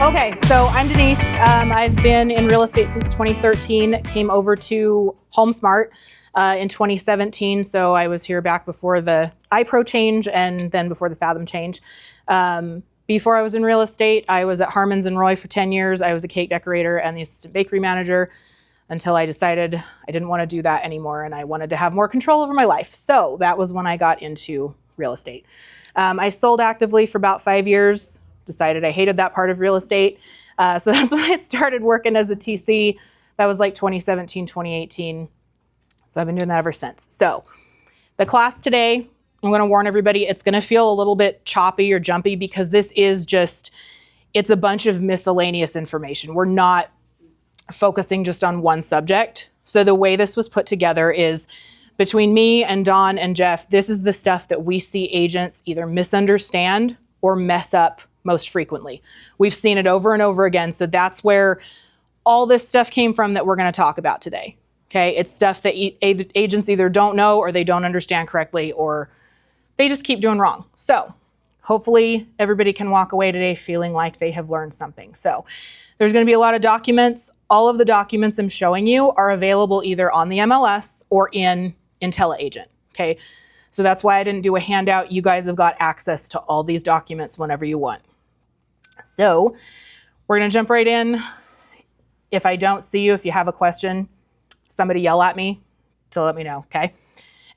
Okay, so I'm Denise. I've been in real estate since 2013. Came over to HomeSmart in 2017, so I was here back before the iPro change and then before the Fathom change. Before I was in real estate, I was at Harmons and Roy for 10 years. I was a cake decorator and the assistant bakery manager until I decided I didn't want to do that anymore and I wanted to have more control over my life. So that was when I got into real estate. I sold actively for about 5 years. Decided I hated that part of real estate. So that's when I started working as a TC. That was like 2017, 2018. So I've been doing that ever since. So the class today, I'm going to warn everybody, it's going to feel a little bit choppy or jumpy because this is just, it's a bunch of miscellaneous information. We're not focusing just on one subject. So the way this was put together is between me and Don and Jeff, this is the stuff that we see agents either misunderstand or mess up most frequently. We've seen it over and over again. So that's where all this stuff came from that we're going to talk about today. Okay. It's stuff that agents either don't know or they don't understand correctly or they just keep doing wrong. So hopefully everybody can walk away today feeling like they have learned something. So there's going to be a lot of documents. All of the documents I'm showing you are available either on the MLS or in IntelliAgent. Okay. So that's why I didn't do a handout. You guys have got access to all these documents whenever you want. So we're going to jump right in. If I don't see you, if you have a question, somebody yell at me to let me know, okay?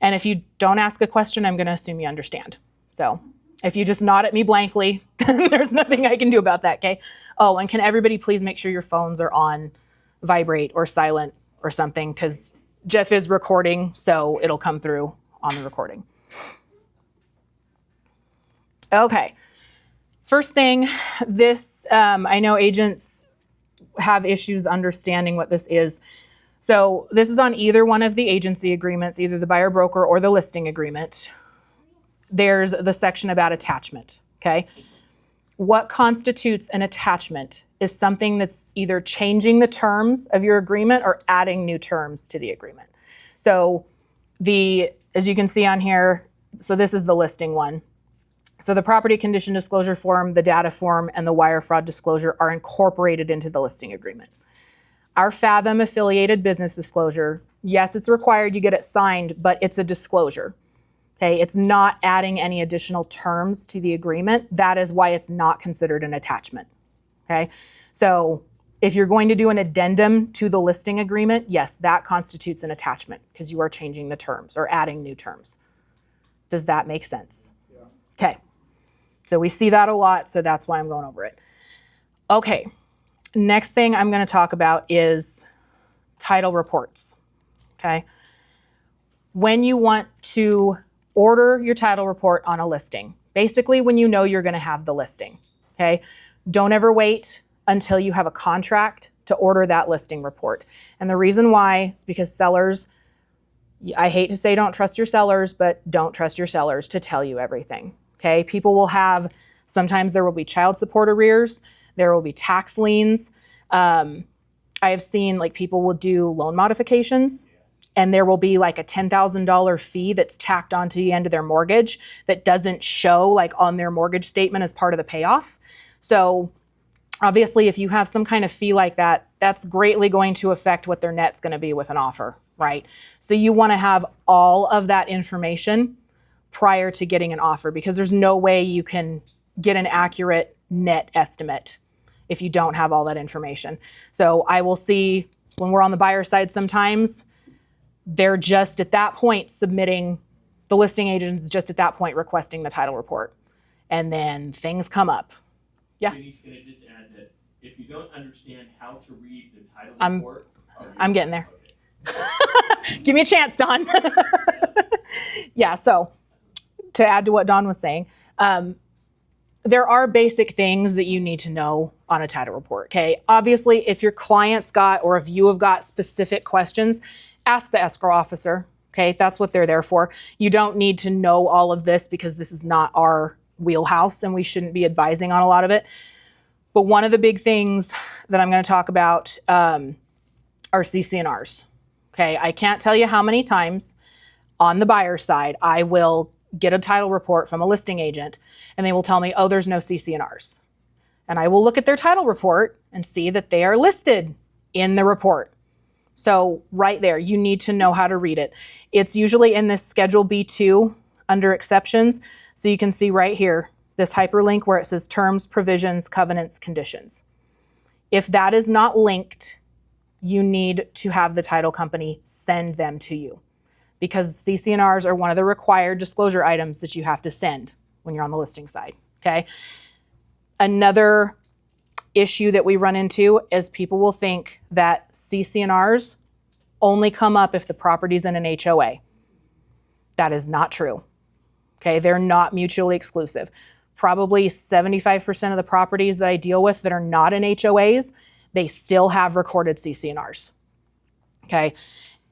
And if you don't ask a question, I'm going to assume you understand. So if you just nod at me blankly, then there's nothing I can do about that, okay? Oh, and can everybody please make sure your phones are on vibrate or silent or something, because Jeff is recording, so it'll come through on the recording. Okay. First thing, this, I know agents have issues understanding what this is. So this is on either one of the agency agreements, either the buyer broker or the listing agreement. There's the section about attachment, okay? What constitutes an attachment is something that's either changing the terms of your agreement or adding new terms to the agreement. So as you can see on here, so this is the listing one. So the property condition disclosure form, the data form, and the wire fraud disclosure are incorporated into the listing agreement. Our Fathom affiliated business disclosure, yes, it's required you get it signed, but it's a disclosure. Okay, it's not adding any additional terms to the agreement. That is why it's not considered an attachment. Okay, so if you're going to do an addendum to the listing agreement, yes, that constitutes an attachment because you are changing the terms or adding new terms. Does that make sense? Okay, so we see that a lot, so that's why I'm going over it. Okay, next thing I'm going to talk about is title reports, okay? When you want to order your title report on a listing, basically when you know you're going to have the listing, okay? Don't ever wait until you have a contract to order that listing report. And the reason why is because sellers, I hate to say don't trust your sellers, but don't trust your sellers to tell you everything. Okay, people will have, sometimes there will be child support arrears, there will be tax liens. I have seen like people will do loan modifications and there will be like a $10,000 fee that's tacked onto the end of their mortgage that doesn't show like on their mortgage statement as part of the payoff. So obviously if you have some kind of fee like that, that's greatly going to affect what their net's going to be with an offer, right? So you want to have all of that information prior to getting an offer because there's no way you can get an accurate net estimate if you don't have all that information. So I will see when we're on the buyer side sometimes, they're just at that point submitting, the listing agent's just at that point requesting the title report. And then things come up. Yeah? Denise, can I just add that if you don't understand how to read the title report... I'm getting there. Okay. Give me a chance, Don. Yeah, so to add to what Don was saying, there are basic things that you need to know on a title report, okay? Obviously, if your client's got, or if you have got specific questions, ask the escrow officer, okay? That's what they're there for. You don't need to know all of this because this is not our wheelhouse and we shouldn't be advising on a lot of it. But one of the big things that I'm gonna talk about are CC&Rs, okay? I can't tell you how many times on the buyer side I will get a title report from a listing agent and they will tell me, oh, there's no CC&Rs. and I will look at their title report and see that they are listed in the report. So right there, you need to know how to read it. It's usually in this Schedule B2 under exceptions. So you can see right here, this hyperlink where it says terms, provisions, covenants, conditions. If that is not linked, you need to have the title company send them to you, because CC&Rs are one of the required disclosure items that you have to send when you're on the listing side, okay? Another issue that we run into is people will think that CC&Rs only come up if the property's in an HOA. That is not true, okay? They're not mutually exclusive. Probably 75% of the properties that I deal with that are not in HOAs, they still have recorded CC&Rs, okay?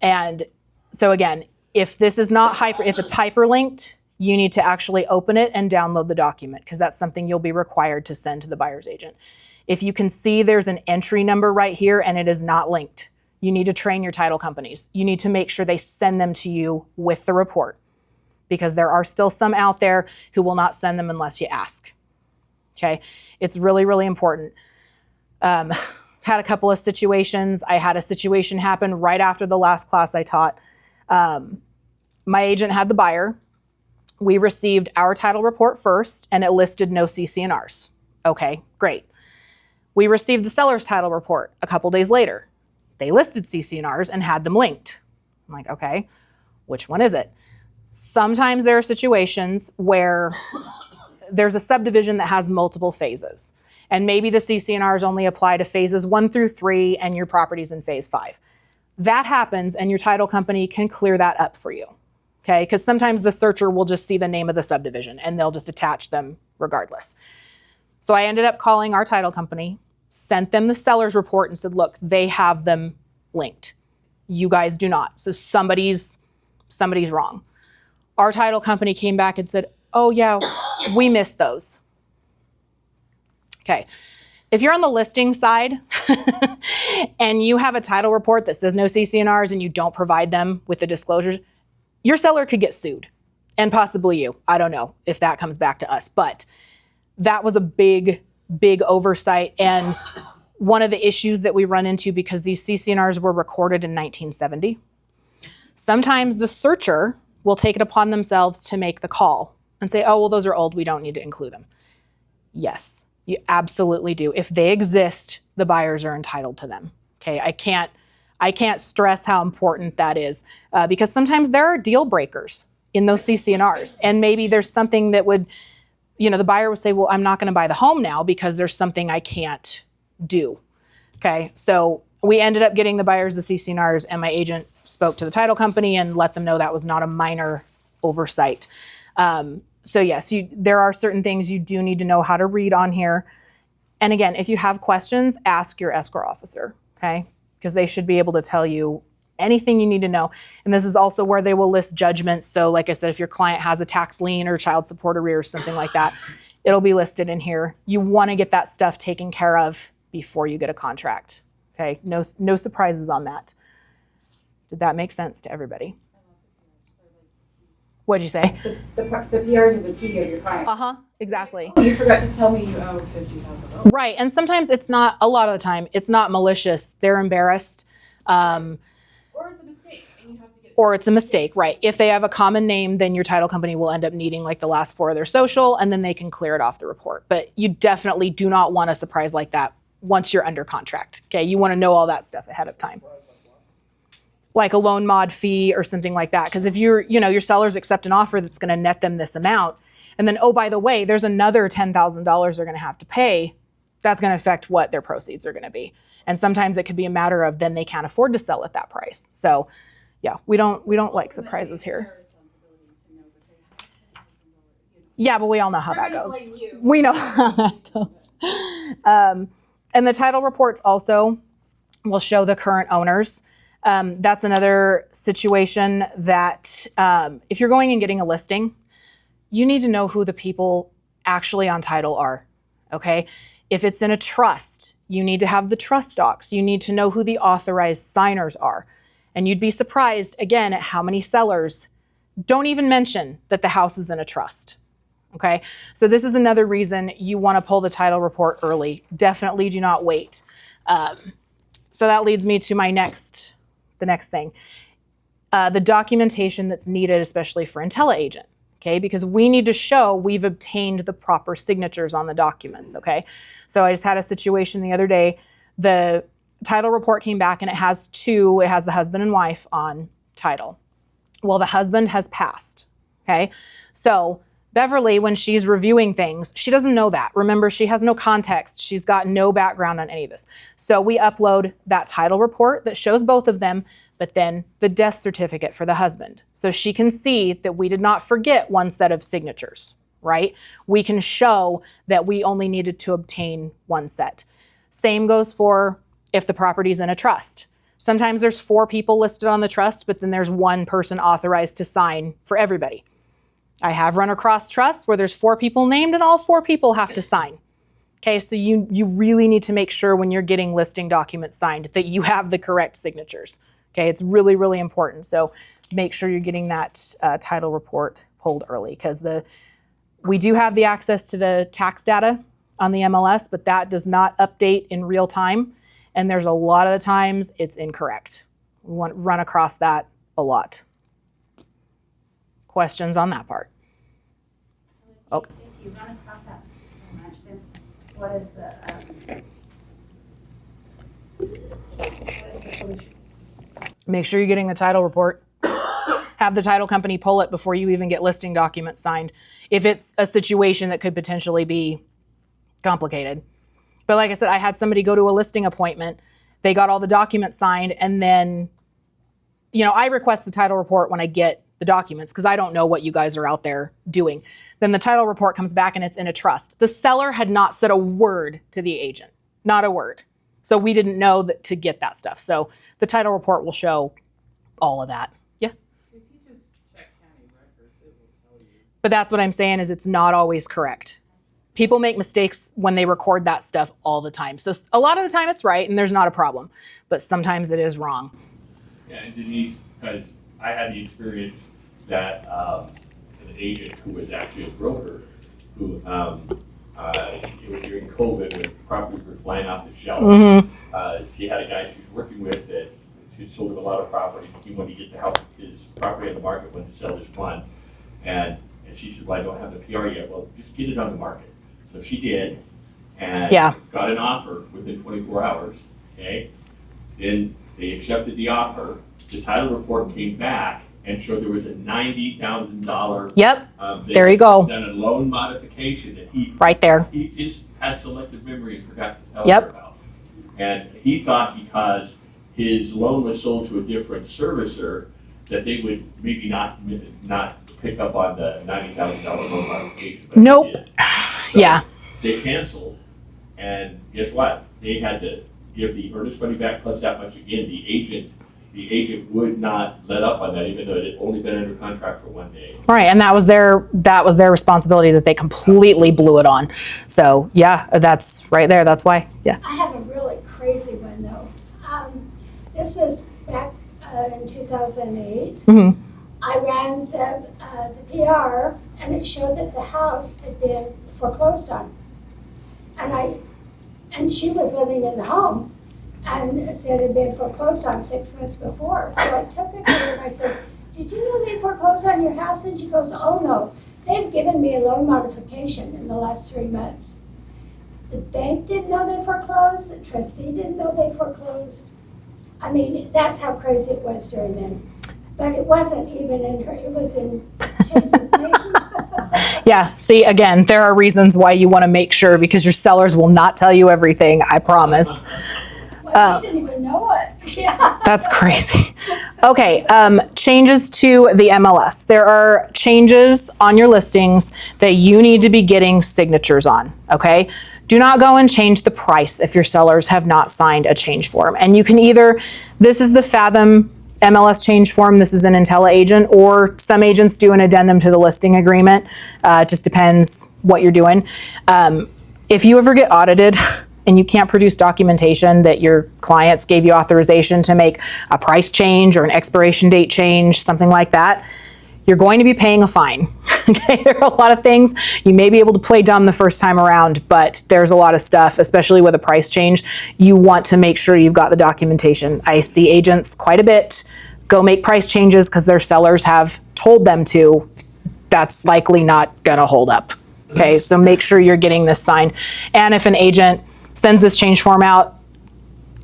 And so again, if this is not if it's hyperlinked, you need to actually open it and download the document, because that's something you'll be required to send to the buyer's agent. If you can see there's an entry number right here and it is not linked, you need to train your title companies. You need to make sure they send them to you with the report, because there are still some out there who will not send them unless you ask, okay? It's really, really important. Had a couple of situations. I had a situation happen right after the last class I taught. My agent had the buyer. We received our title report first, and it listed no CC&Rs. Okay, great. We received the seller's title report a couple days later. They listed CC&Rs and had them linked. I'm like, okay, which one is it? Sometimes there are situations where there's a subdivision that has multiple phases, and maybe the CC&Rs only apply to phases 1 through 3 and your property's in phase 5. That happens, and your title company can clear that up for you, okay? Because sometimes the searcher will just see the name of the subdivision and they'll just attach them regardless. So I ended up calling our title company, sent them the seller's report and said, look, they have them linked. You guys do not. So somebody's wrong. Our title company came back and said, oh yeah, we missed those. Okay. If you're on the listing side and you have a title report that says no CC&Rs and you don't provide them with the disclosures, your seller could get sued, and possibly you. I don't know if that comes back to us, but that was a big, big oversight, and one of the issues that we run into, because these CC&Rs were recorded in 1970. Sometimes the searcher will take it upon themselves to make the call and say, oh, well, those are old, we don't need to include them. Yes, you absolutely do. If they exist, the buyers are entitled to them. Okay, I can't stress how important that is, because sometimes there are deal breakers in those CC&Rs, and maybe there's something that would, the buyer would say, well, I'm not going to buy the home now because there's something I can't do. Okay, so we ended up getting the buyers the CC&Rs, and my agent spoke to the title company and let them know that was not a minor oversight. So yes, there are certain things you do need to know how to read on here. And again, if you have questions, ask your escrow officer, okay? Because they should be able to tell you anything you need to know. And this is also where they will list judgments. So like I said, if your client has a tax lien or child support arrears, something like that, it'll be listed in here. You want to get that stuff taken care of before you get a contract, okay? No surprises on that. Did that make sense to everybody? What'd you say? The PRs are the T of your client. Exactly. You forgot to tell me you owe $50,000. Right, and sometimes it's not, a lot of the time, it's not malicious. They're embarrassed. Or it's a mistake, and you have to get. Or it's a mistake, right. If they have a common name, then your title company will end up needing like the last 4 of their social, and then they can clear it off the report. But you definitely do not want a surprise like that once you're under contract, okay? You want to know all that stuff ahead of time. Like a loan mod fee or something like that. Because if your sellers accept an offer that's going to net them this amount, and then, oh, by the way, there's another $10,000 they're going to have to pay, that's going to affect what their proceeds are going to be. And sometimes it could be a matter of then they can't afford to sell at that price. So yeah, we don't like surprises here. Yeah, but we all know how that goes. We know how that goes. And the title reports also will show the current owners. That's another situation that if you're going and getting a listing, you need to know who the people actually on title are, okay? If it's in a trust, you need to have the trust docs. You need to know who the authorized signers are. And you'd be surprised, again, at how many sellers don't even mention that the house is in a trust, Okay, so this is another reason you want to pull the title report early. Definitely do not wait. So that leads me to the next thing. The documentation that's needed, especially for IntelliAgent, okay? Because we need to show we've obtained the proper signatures on the documents, okay? So I just had a situation the other day. The title report came back and it has the husband and wife on title. Well, the husband has passed, okay? So Beverly, when she's reviewing things, she doesn't know that. Remember, she has no context. She's got no background on any of this. So we upload that title report that shows both of them, but then the death certificate for the husband. So she can see that we did not forget one set of signatures, right? We can show that we only needed to obtain one set. Same goes for if the property's in a trust. Sometimes there's 4 people listed on the trust, but then there's 1 person authorized to sign for everybody. I have run across trusts where there's 4 people named and all 4 people have to sign. Okay, so you really need to make sure when you're getting listing documents signed that you have the correct signatures. Okay, it's really, really important. So make sure you're getting that title report pulled early, because we do have the access to the tax data on the MLS, but that does not update in real time. And there's a lot of the times it's incorrect. We want to run across that a lot. Questions on that part? So if you run across that so much, then what is the solution? Make sure you're getting the title report. Have the title company pull it before you even get listing documents signed, if it's a situation that could potentially be complicated. But like I said, I had somebody go to a listing appointment. They got all the documents signed, and then, I request the title report when I get the documents, because I don't know what you guys are out there doing. Then the title report comes back and it's in a trust. The seller had not said a word to the agent, not a word. So we didn't know that to get that stuff. So the title report will show all of that. Yeah. If you just check county records, it will tell you. But that's what I'm saying, is it's not always correct. People make mistakes when they record that stuff all the time. So a lot of the time it's right and there's not a problem, but sometimes it is wrong. Yeah, and Denise, because I had the experience that an agent who was actually a broker, who it was during COVID when properties were flying off the shelf. She had a guy she was working with that she sold him a lot of properties. He wanted to get his property on the market when to sell this one, and she said, "Well, I don't have the PR yet." Well, just get it on the market. So she did, and got an offer within 24 hours. Okay, then they accepted the offer. The title report came back and showed there was a $90,000. Yep. There you go. Done a loan modification that he right there. He just had selective memory and forgot to tell her about. And he thought because his loan was sold to a different servicer that they would maybe not pick up on the $90,000 loan modification. But nope. they did. So yeah. They canceled, and guess what? They had to give the earnest money back plus that much again. The agent would not let up on that, even though it had only been under contract for 1 day. Right, and that was their responsibility that they completely blew it on. So yeah, that's right there. That's why. Yeah. I have a really crazy one though. This was back in 2008. Mm-hmm. I ran the PR, and it showed that the house had been foreclosed on, and she was living in the home. And it said it had been foreclosed on 6 months before. So I took it to her and I said, "Did you know they foreclosed on your house?" And she goes, "Oh no, they've given me a loan modification in the last 3 months." The bank didn't know they foreclosed, the trustee didn't know they foreclosed. I mean, that's how crazy it was during then. But it wasn't even in her, it was in Chase's name. Yeah, see, again, there are reasons why you want to make sure, because your sellers will not tell you everything, I promise. Well, she didn't even know it. Yeah. That's crazy. Okay, changes to the MLS. There are changes on your listings that you need to be getting signatures on, okay? Do not go and change the price if your sellers have not signed a change form. And you can this is the Fathom MLS change form, this is an IntelliAgent, or some agents do an addendum to the listing agreement. It just depends what you're doing. If you ever get audited, and you can't produce documentation that your clients gave you authorization to make a price change or an expiration date change, something like that, you're going to be paying a fine. Okay, there are a lot of things you may be able to play dumb the first time around, but there's a lot of stuff, especially with a price change. You want to make sure you've got the documentation. I see agents quite a bit go make price changes because their sellers have told them to. That's likely not gonna hold up. Okay, so make sure you're getting this signed. And if an agent sends this change form out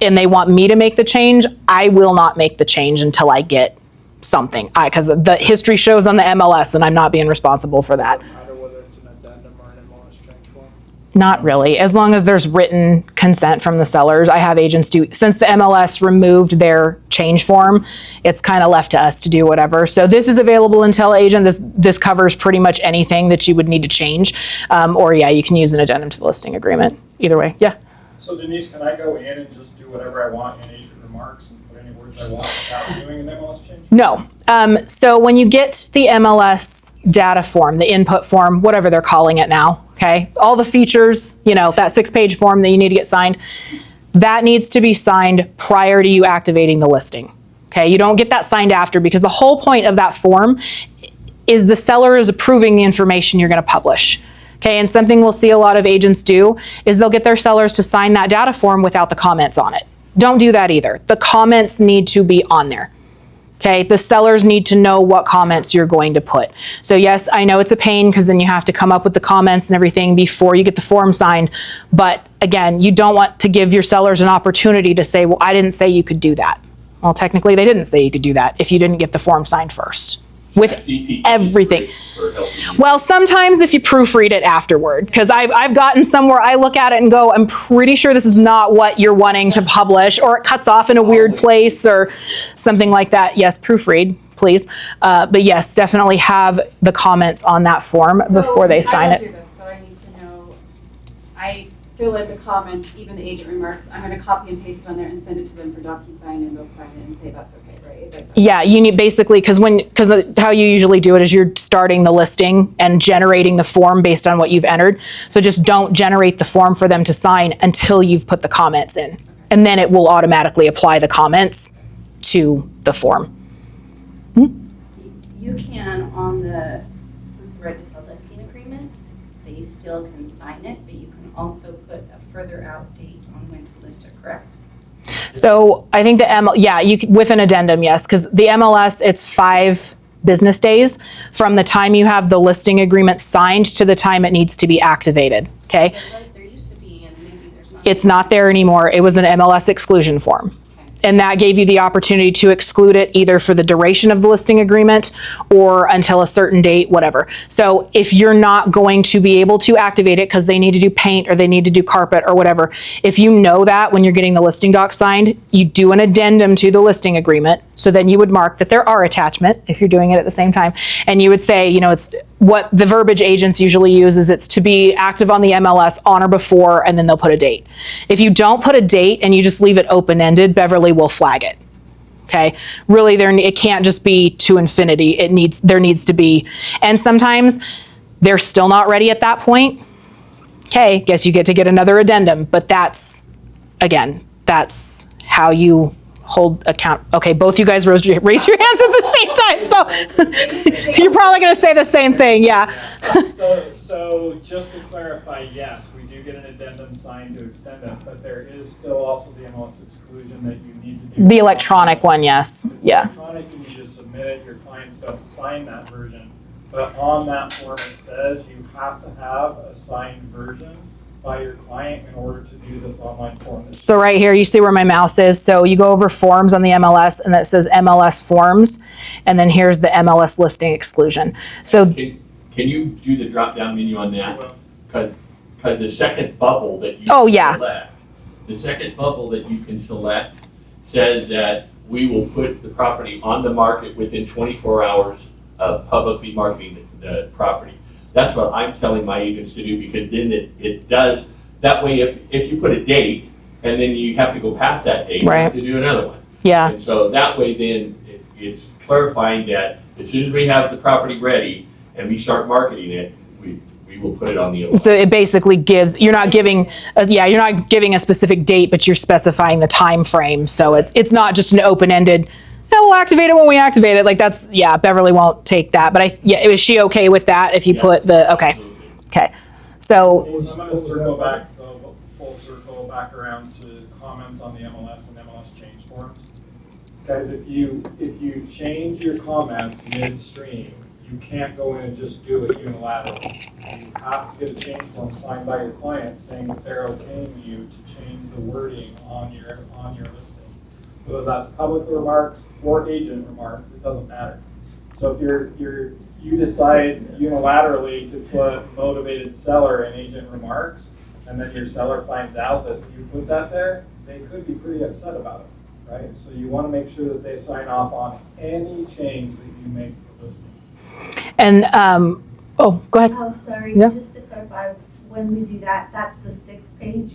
and they want me to make the change, I will not make the change until I get something, because the history shows on the MLS, and I'm not being responsible for that. Matter whether it's an addendum or an MLS change form? Not really, as long as there's written consent from the sellers. I have agents do, since the MLS removed their change form, it's kind of left to us to do whatever. So this is available until agent. This covers pretty much anything that you would need to change, or yeah, you can use an addendum to the listing agreement. Either way, yeah. So Denise, can I go in and just do whatever I want in agent remarks and put any words I want without doing an MLS change? No. So when you get the MLS data form, the input form, whatever they're calling it now, okay, all the features, you know, that 6-page form that you need to get signed, that needs to be signed prior to you activating the listing. Okay, you don't get that signed after, because the whole point of that form is the seller is approving the information you're going to publish. Okay, and something we'll see a lot of agents do is they'll get their sellers to sign that data form without the comments on it. Don't do that either. The comments need to be on there. Okay, the sellers need to know what comments you're going to put. So yes, I know it's a pain because then you have to come up with the comments and everything before you get the form signed. But again, you don't want to give your sellers an opportunity to say, well, I didn't say you could do that. Well, technically they didn't say you could do that if you didn't get the form signed first. With everything. Well, sometimes if you proofread it afterward, because I've gotten somewhere I look at it and go, I'm pretty sure this is not what you're wanting to publish, or it cuts off in a weird place or something like that. Yes, proofread, please. But yes, definitely have the comments on that form before they sign I it. don't do this, so I need to know, I fill in the comments, even the agent remarks, I'm gonna copy and paste it on there and send it to them for DocuSign, and they'll sign it and say that's okay, right? Like, Yeah, you need basically, because how you usually do it is you're starting the listing and generating the form based on what you've entered. So just don't generate the form for them to sign until you've put the comments in. And then it will automatically apply the comments to the form. You can, on the exclusive right to sell listing agreement, they still can sign it, but you can also put a further out date on when to list it, correct? So I think with an addendum, yes, because the MLS, it's 5 business days from the time you have the listing agreement signed to the time it needs to be activated, okay? But like there used to be, and maybe there's not. It's not there anymore. It was an MLS exclusion form. And that gave you the opportunity to exclude it either for the duration of the listing agreement or until a certain date, whatever. So if you're not going to be able to activate it because they need to do paint or they need to do carpet or whatever, if you know that when you're getting the listing doc signed, you do an addendum to the listing agreement. So then you would mark that there are attachment if you're doing it at the same time. And you would say, you know, it's what the verbiage agents usually use is it's to be active on the MLS on or before, and then they'll put a date. If you don't put a date and you just leave it open-ended, Beverly will flag it. Okay, really, it can't just be to infinity. There needs to be, and sometimes they're still not ready at that point. Okay, guess you get to get another addendum, but that's how you hold account. Okay, both you guys raise your hands at the same time, so you're probably going to say the same thing, yeah. So just to clarify, yes, we do get an addendum signed to extend it, but there is still also the MLS exclusion that you need to do. The electronic one, yes, It's yeah. electronic, you need to submit it, your client's got to sign that version. But on that form, it says you have to have a signed version by your client in order to do this online form. So right here, you see where my mouse is. So you go over forms on the MLS and that says MLS forms. And then here's the MLS listing exclusion. So Can you do the drop-down menu on that? Because the second bubble that you select, the second bubble that you can select says that we will put the property on the market within 24 hours of publicly marketing the property. That's what I'm telling my agents to do, because then it does, that way if you put a date and then you have to go past that date, you have to do another one. yeah. And so that way then it's clarifying that as soon as we have the property ready and we start marketing it, we will put it on the So it basically gives, you're not giving a specific date, but you're specifying the time frame. So it's not just an open-ended, yeah, we'll activate it when we activate it. Like that's, yeah, Beverly won't take that. But is she okay with that if you put the, okay. Absolutely. Okay. So, I'm gonna circle back, full circle back around to comments on the MLS and MLS change forms. Guys, if you change your comments midstream, you can't go in and just do it unilaterally. You have to get a change form signed by your client saying that they're okaying you to change the wording on your listing. Whether that's public remarks or agent remarks, it doesn't matter. So if you decide unilaterally to put motivated seller in agent remarks, and then your seller finds out that you put that there, they could be pretty upset about it, right? So you want to make sure that they sign off on any change that you make to the listing. and, oh, go ahead. Oh, sorry, Yeah. just to clarify, when we do that, that's the 6th page?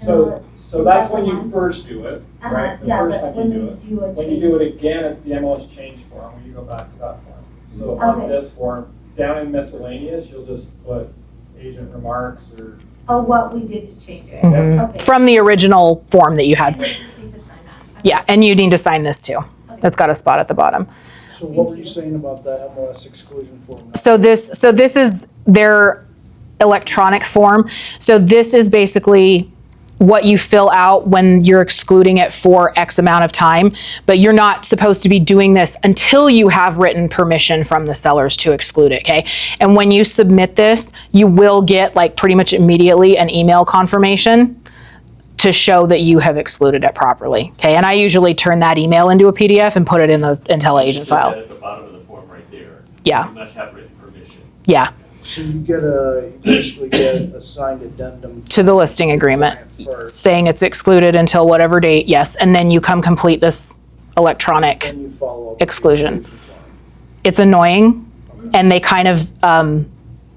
So Is that's that when the you one? first do it, right? The Yeah, first but time when you do we it. do a When you change. do it again, it's the MLS change form, when you go back to that form. So on Okay. this form, down in miscellaneous, you'll just put agent remarks or. Oh, what we did to change it? Mhm. Okay. From the original form that you I had. just need to sign that. Okay. Yeah, and you need to sign this too. That's got a spot at the bottom. So what were you saying about the MLS exclusion form? So this is their electronic form. So this is basically what you fill out when you're excluding it for X amount of time, but you're not supposed to be doing this until you have written permission from the sellers to exclude it, okay? And when you submit this, you will get like pretty much immediately an email confirmation to show that you have excluded it properly, okay? And I usually turn that email into a PDF and put it in the IntelliAgent So that file. at the bottom of the form right there. Yeah. You must have written permission. Yeah, So you basically get a signed addendum. to the listing agreement. First, Saying it's excluded until whatever date, yes, and then you come complete this electronic. then you follow up with the Exclusion. form. It's annoying, and they kind of,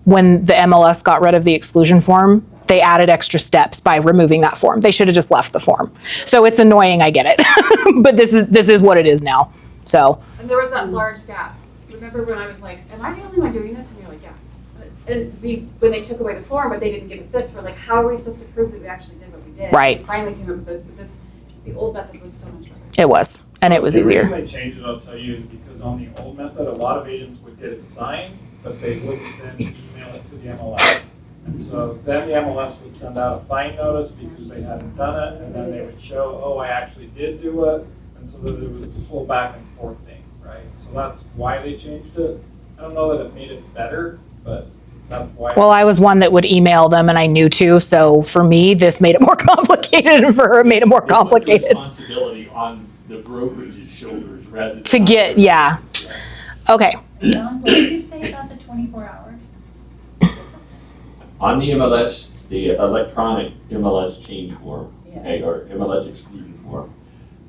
when the MLS got rid of the exclusion form, they added extra steps by removing that form. They should have just left the form. So it's annoying, I get it, but this is what it is now, so. And there was that large gap. Remember when I was like, am I the only one doing this? And you're like, yeah. And when they took away the form, but they didn't give us this, we're like, how are we supposed to prove that we actually did what we did? Right. We finally came up with this, but the old method was so much better. It was, and it was The reason easier. they changed it, I'll tell you, is because on the old method, a lot of agents would get it signed, but they wouldn't then email it to the MLS. And so then the MLS would send out a fine notice because they hadn't done it, and then they would show, oh, I actually did do it, and so that it was this whole back and forth thing, right? So that's why they changed it. I don't know that it made it better, but that's why. Well, I was one that would email them, and I knew to, so for me, this made it more complicated, and for her, it made it more They put the complicated. responsibility on the brokerage's shoulders rather than. To get, yeah. Okay, Don, what did you say about the 24 hours? On the MLS, the electronic MLS change form, okay, or MLS exclusion form,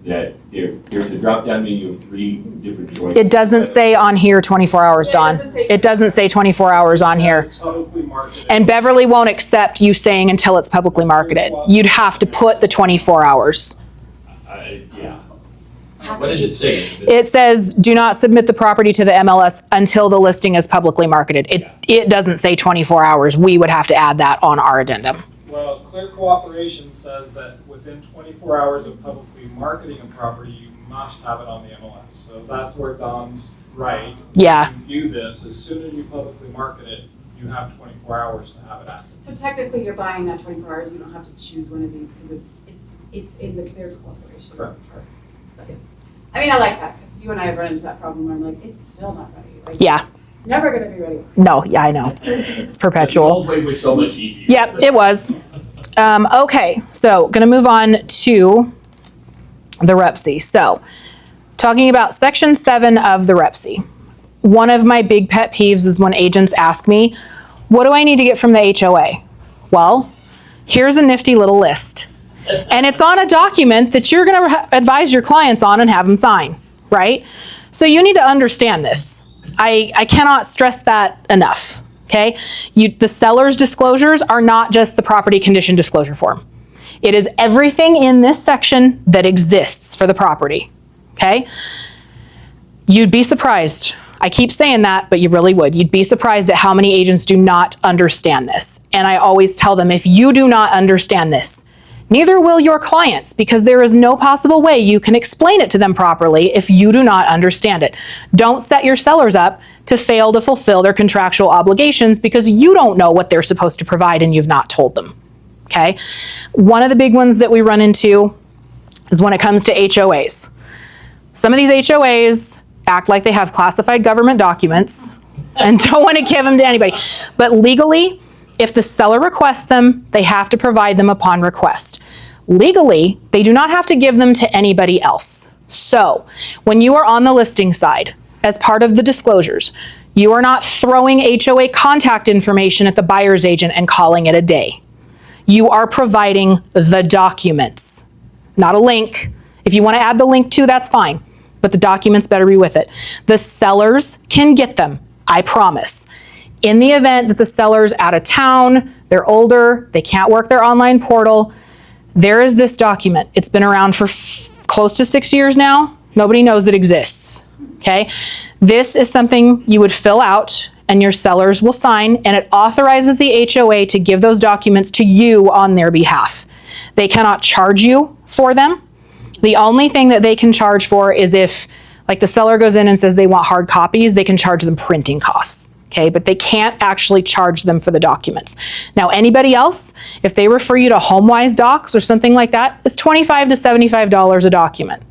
that there's a drop-down menu of 3 different choices. it doesn't say on here 24 hours, Yeah, it Dawn. doesn't say It doesn't say 24 hours on here. It's publicly marketed. And Beverly won't accept you saying until it's publicly marketed. You'd have to put the 24 hours. Yeah. What does it say? It says, do not submit the property to the MLS until the listing is publicly marketed. It doesn't say 24 hours. We would have to add that on our addendum. Well, Clear Cooperation says that within 24 hours of publicly marketing a property, you must have it on the MLS. So that's where Don's right. Yeah. You do this, as soon as you publicly market it, you have 24 hours to have it active. So technically, you're buying that 24 hours, you don't have to choose one of these, because it's in the Clear Cooperation. Correct. But, yeah. I mean, I like that, because you and I have run into that problem where I'm like, it's still not ready. Like, Yeah. It's never gonna be ready. No, yeah, I know. It's The perpetual. old way was so much easier. Yep, it was. Okay, so gonna move on to the REPC. So, talking about section 7 of the REPC. One of my big pet peeves is when agents ask me, what do I need to get from the HOA? Well, here's a nifty little list. And it's on a document that you're gonna advise your clients on and have them sign, right? So you need to understand this. I cannot stress that enough, okay? The seller's disclosures are not just the property condition disclosure form. It is everything in this section that exists for the property, okay? You'd be surprised. I keep saying that, but you really would. You'd be surprised at how many agents do not understand this. And I always tell them, if you do not understand this, Neither will your clients, because there is no possible way you can explain it to them properly if you do not understand it. Don't set your sellers up to fail to fulfill their contractual obligations because you don't know what they're supposed to provide and you've not told them. Okay? One of the big ones that we run into is when it comes to HOAs. Some of these HOAs act like they have classified government documents and don't want to give them to anybody. But legally, if the seller requests them, they have to provide them upon request. Legally, they do not have to give them to anybody else. So, when you are on the listing side, as part of the disclosures, you are not throwing HOA contact information at the buyer's agent and calling it a day. You are providing the documents, not a link. If you want to add the link too, that's fine, but the documents better be with it. The sellers can get them, I promise. In the event that the seller's out of town, they're older, they can't work their online portal, there is this document. It's been around for close to 6 years now. Nobody knows it exists, okay? This is something you would fill out and your sellers will sign, and it authorizes the HOA to give those documents to you on their behalf. They cannot charge you for them. The only thing that they can charge for is if, like, the seller goes in and says they want hard copies, they can charge them printing costs. Okay, but they can't actually charge them for the documents. Now, anybody else, if they refer you to HomeWise Docs or something like that, it's $25 to $75 a document.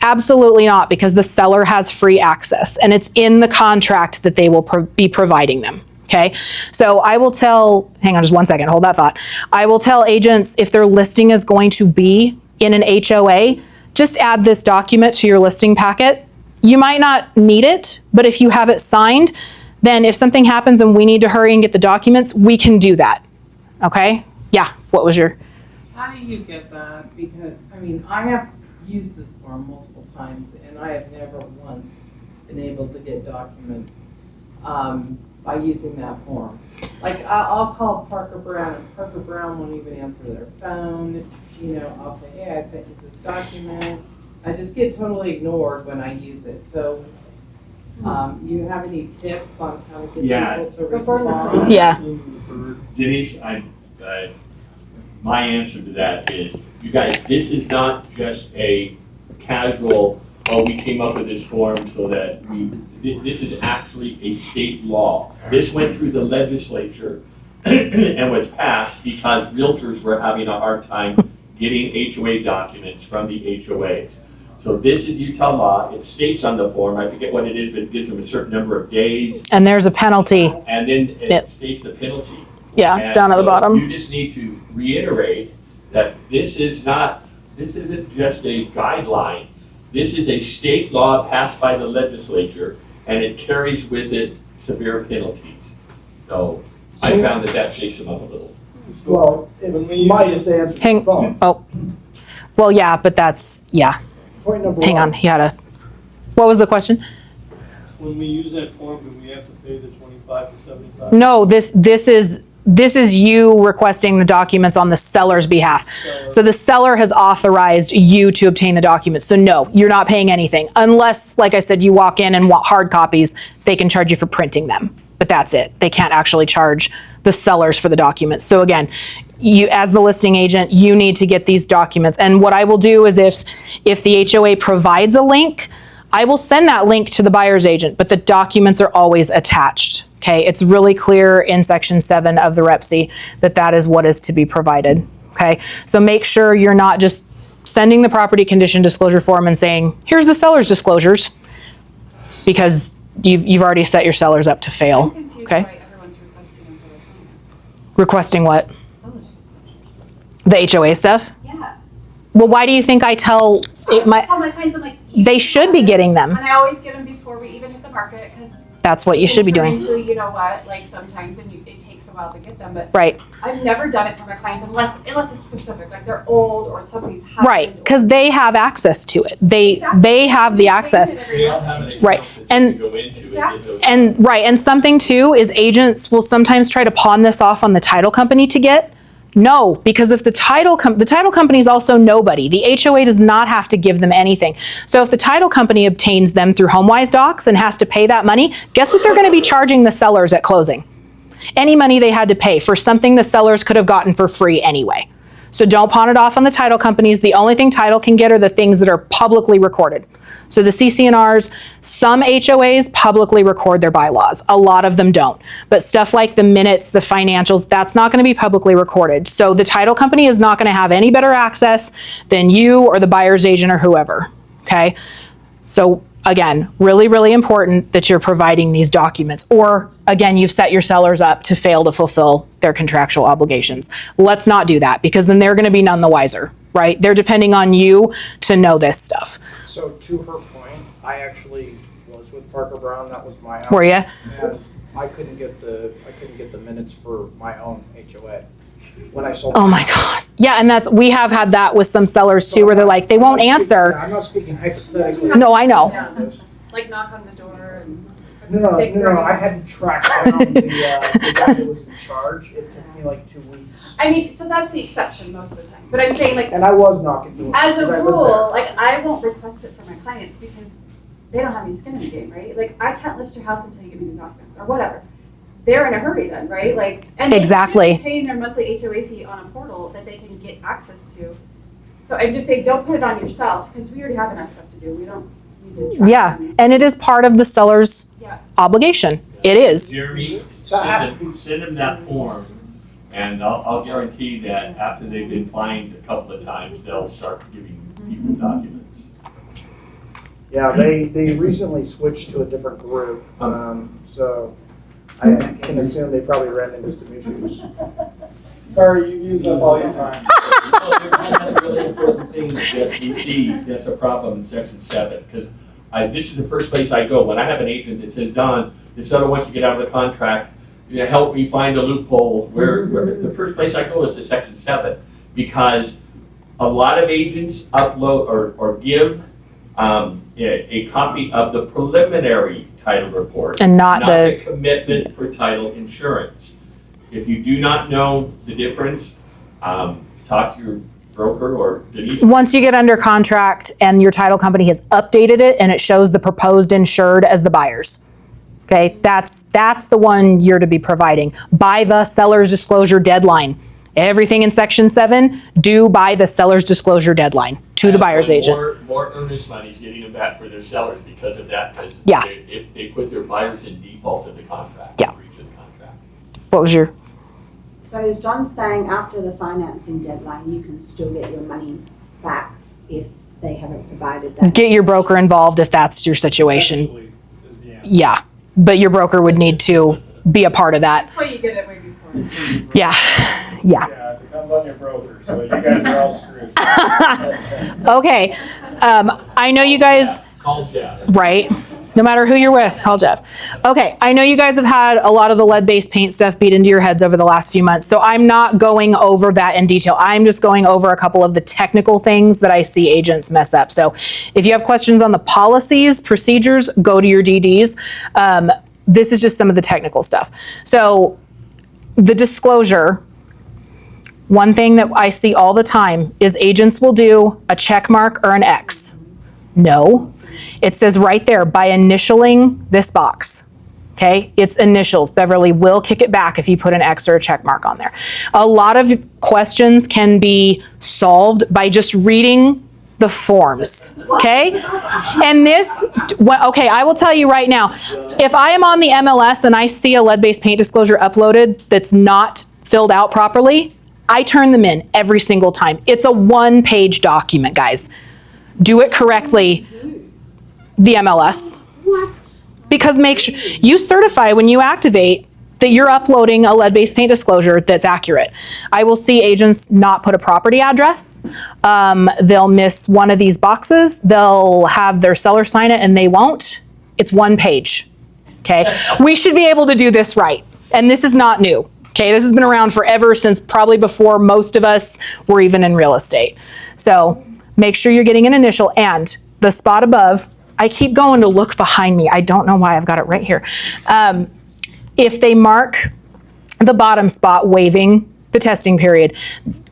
Absolutely not, because the seller has free access and it's in the contract that they will be providing them. Okay, so I will tell, hang on just one second, hold that thought. I will tell agents if their listing is going to be in an HOA, just add this document to your listing packet. You might not need it, but if you have it signed, then if something happens and we need to hurry and get the documents, we can do that. Okay? Yeah, what was your? How do you get that? Because, I mean, I have used this form multiple times and I have never once been able to get documents by using that form. Like, I'll call Parker Brown and Parker Brown won't even answer their phone. You know, I'll say, hey, I sent you this document. I just get totally ignored when I use it. So, you have any tips on how to get people to respond? Yeah. Denise, my answer to that is, you guys, this is not just a casual, oh, we came up with this form so that this is actually a state law. This went through the legislature and was passed because realtors were having a hard time getting HOA documents from the HOAs. So this is Utah law. It states on the form, I forget what it is, but it gives them a certain number of days. And there's a penalty. And then it states the penalty. Yeah, and down at the bottom. You just need to reiterate that this isn't just a guideline. This is a state law passed by the legislature, and it carries with it severe penalties. So I found that shakes them up a little. Well, it might if they answer the phone. Oh, well, yeah, but that's, yeah. Point number Hang one. on, he had a, what was the question? When we use that form, do we have to pay the 25 to 75? No, this is you requesting the documents on the seller's behalf. So the seller has authorized you to obtain the documents. So no, you're not paying anything. Unless, like I said, you walk in and want hard copies, they can charge you for printing them. But that's it. They can't actually charge the sellers for the documents. So again, you, as the listing agent, you need to get these documents. And what I will do is if the HOA provides a link, I will send that link to the buyer's agent, but the documents are always attached. Okay, it's really clear in section 7 of the REPC that is what is to be provided. Okay, so make sure you're not just sending the property condition disclosure form and saying, here's the seller's disclosures, because you've already set your sellers up to fail. I'm confused Okay, why everyone's requesting them for their comment. requesting what? Seller's disclosure. The HOA stuff? Yeah. Well, why do you think I tell Tell my clients, I'm like, they should be getting them? and I always get them before we even hit the market, because That's what you should be doing. you know what, like sometimes, and it takes a while to get them, but Right, I've never done it for my clients unless it's specific, like they're old or somebody's husband. right, because they have access to it. They have the access. They all have an account Right, that and- they go into and get those. And right, and something too is agents will sometimes try to pawn this off on the title company to get. No, because if the title company is also nobody, the HOA does not have to give them anything. So if the title company obtains them through HomeWise Docs and has to pay that money, guess what they're going to be charging the sellers at closing? Any money they had to pay for something the sellers could have gotten for free anyway. So don't pawn it off on the title companies. The only thing title can get are the things that are publicly recorded. So the CC&Rs, some HOAs publicly record their bylaws. A lot of them don't. But stuff like the minutes, the financials, that's not going to be publicly recorded. So the title company is not going to have any better access than you or the buyer's agent or whoever. Okay? So again, really, really important that you're providing these documents. Or again, you've set your sellers up to fail to fulfill their contractual obligations. Let's not do that, because then they're going to be none the wiser, right? They're depending on you to know this stuff. So to her point, I actually was with Parker Brown, that was my house. Were you? And I couldn't get the minutes for my own HOA when I sold. Oh my God. Yeah, and we have had that with some sellers too, where they're like, they won't answer. I'm not speaking hypothetically. No, I know. Yeah. Like knock on the door and put No, the no, stick no, no, right I in. had to track down the guy that was in charge. It took me like 2 weeks. I mean, so that's the exception most of the time. But I'm saying like, And I was knocking doors. as a 'cause I lived rule, there. like I won't request it for my clients because they don't have any skin in the game, right? Like I can't list your house until you give me these documents or whatever. They're in a hurry then, right? Like, and Exactly. they should be paying their monthly HOA fee on a portal that they can get access to. So I just say, don't put it on yourself because we already have enough stuff to do. We don't need to track Yeah, these. and it is part of the seller's Yeah. obligation. It is. Jeremy, That send them that form, and I'll guarantee that after they've been fined a couple of times, they'll start giving people documents. Yeah, they recently switched to a different group, so I can assume they probably ran into some issues. Sorry, you used up all your time. One of the really important things that you see that's a problem in section 7, because this is the first place I go. When I have an agent that says, Don, this seller wants to get out of the contract, help me find a loophole, where the first place I go is to section 7, because a lot of agents upload or give a copy of the preliminary title report, And not the, commitment for title insurance. If you do not know the difference, talk to your broker or Denise. once you get under contract and your title company has updated it and it shows the proposed insured as the buyers. Okay, that's the one you're to be providing by the seller's disclosure deadline. Everything in section 7 due by the seller's disclosure deadline to the buyer's agent. More earnest money is getting them back for their sellers because of that, because Yeah. if they put their buyers in default of the contract, Yeah. breach of the contract. What was your? So is John saying after the financing deadline, you can still get your money back if they haven't provided that? Get your broker involved if that's your situation. Eventually is the answer. Yeah, but your broker would need to be a part of that. That's why you get it way before. Yeah, yeah. Yeah, it depends on your broker, so you guys are all screwed. Okay, I know you guys, Call Jeff. right? No matter who you're with, call Jeff. Okay, I know you guys have had a lot of the lead-based paint stuff beat into your heads over the last few months, so I'm not going over that in detail. I'm just going over a couple of the technical things that I see agents mess up. So if you have questions on the policies, procedures, go to your DDs. This is just some of the technical stuff. So the disclosure, one thing that I see all the time is agents will do a check mark or an X. No, it says right there, by initialing this box. Okay, it's initials. Beverly will kick it back if you put an X or a check mark on there. A lot of questions can be solved by just reading the forms, okay? And this, okay, I will tell you right now, if I am on the MLS and I see a lead-based paint disclosure uploaded that's not filled out properly, I turn them in every single time. It's a one-page document, guys. Do it correctly, the MLS. What? Because make sure, you certify when you activate that you're uploading a lead-based paint disclosure that's accurate. I will see agents not put a property address. They'll miss one of these boxes. They'll have their seller sign it and they won't. It's one page, okay? We should be able to do this right. And this is not new, okay? This has been around forever, since probably before most of us were even in real estate. So make sure you're getting an initial, and the spot above, I keep going to look behind me. I don't know why, I've got it right here. If they mark the bottom spot waiving the testing period,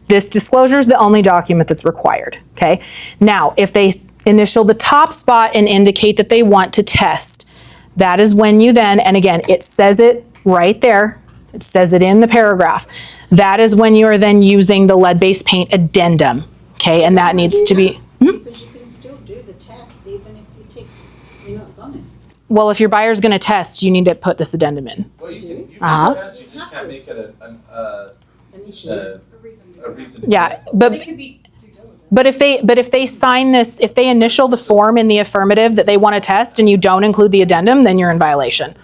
this disclosure is the only document that's required, okay? Now, if they initial the top spot and indicate that they want to test, that is when you then, and again, it says it right there, It says it in the paragraph. That is when you are then using the lead-based paint addendum, okay? And that needs to be, Because you can still do the test even if you're not on it. well, if your buyer's gonna test, you need to put this addendum in. Well, you can Uh-huh. test, you just can't make it An issue. a A reason. reason to Yeah, cancel. but It could be due diligence. But if they sign this, if they initial the form in the affirmative that they want to test and you don't include the addendum, then you're in violation.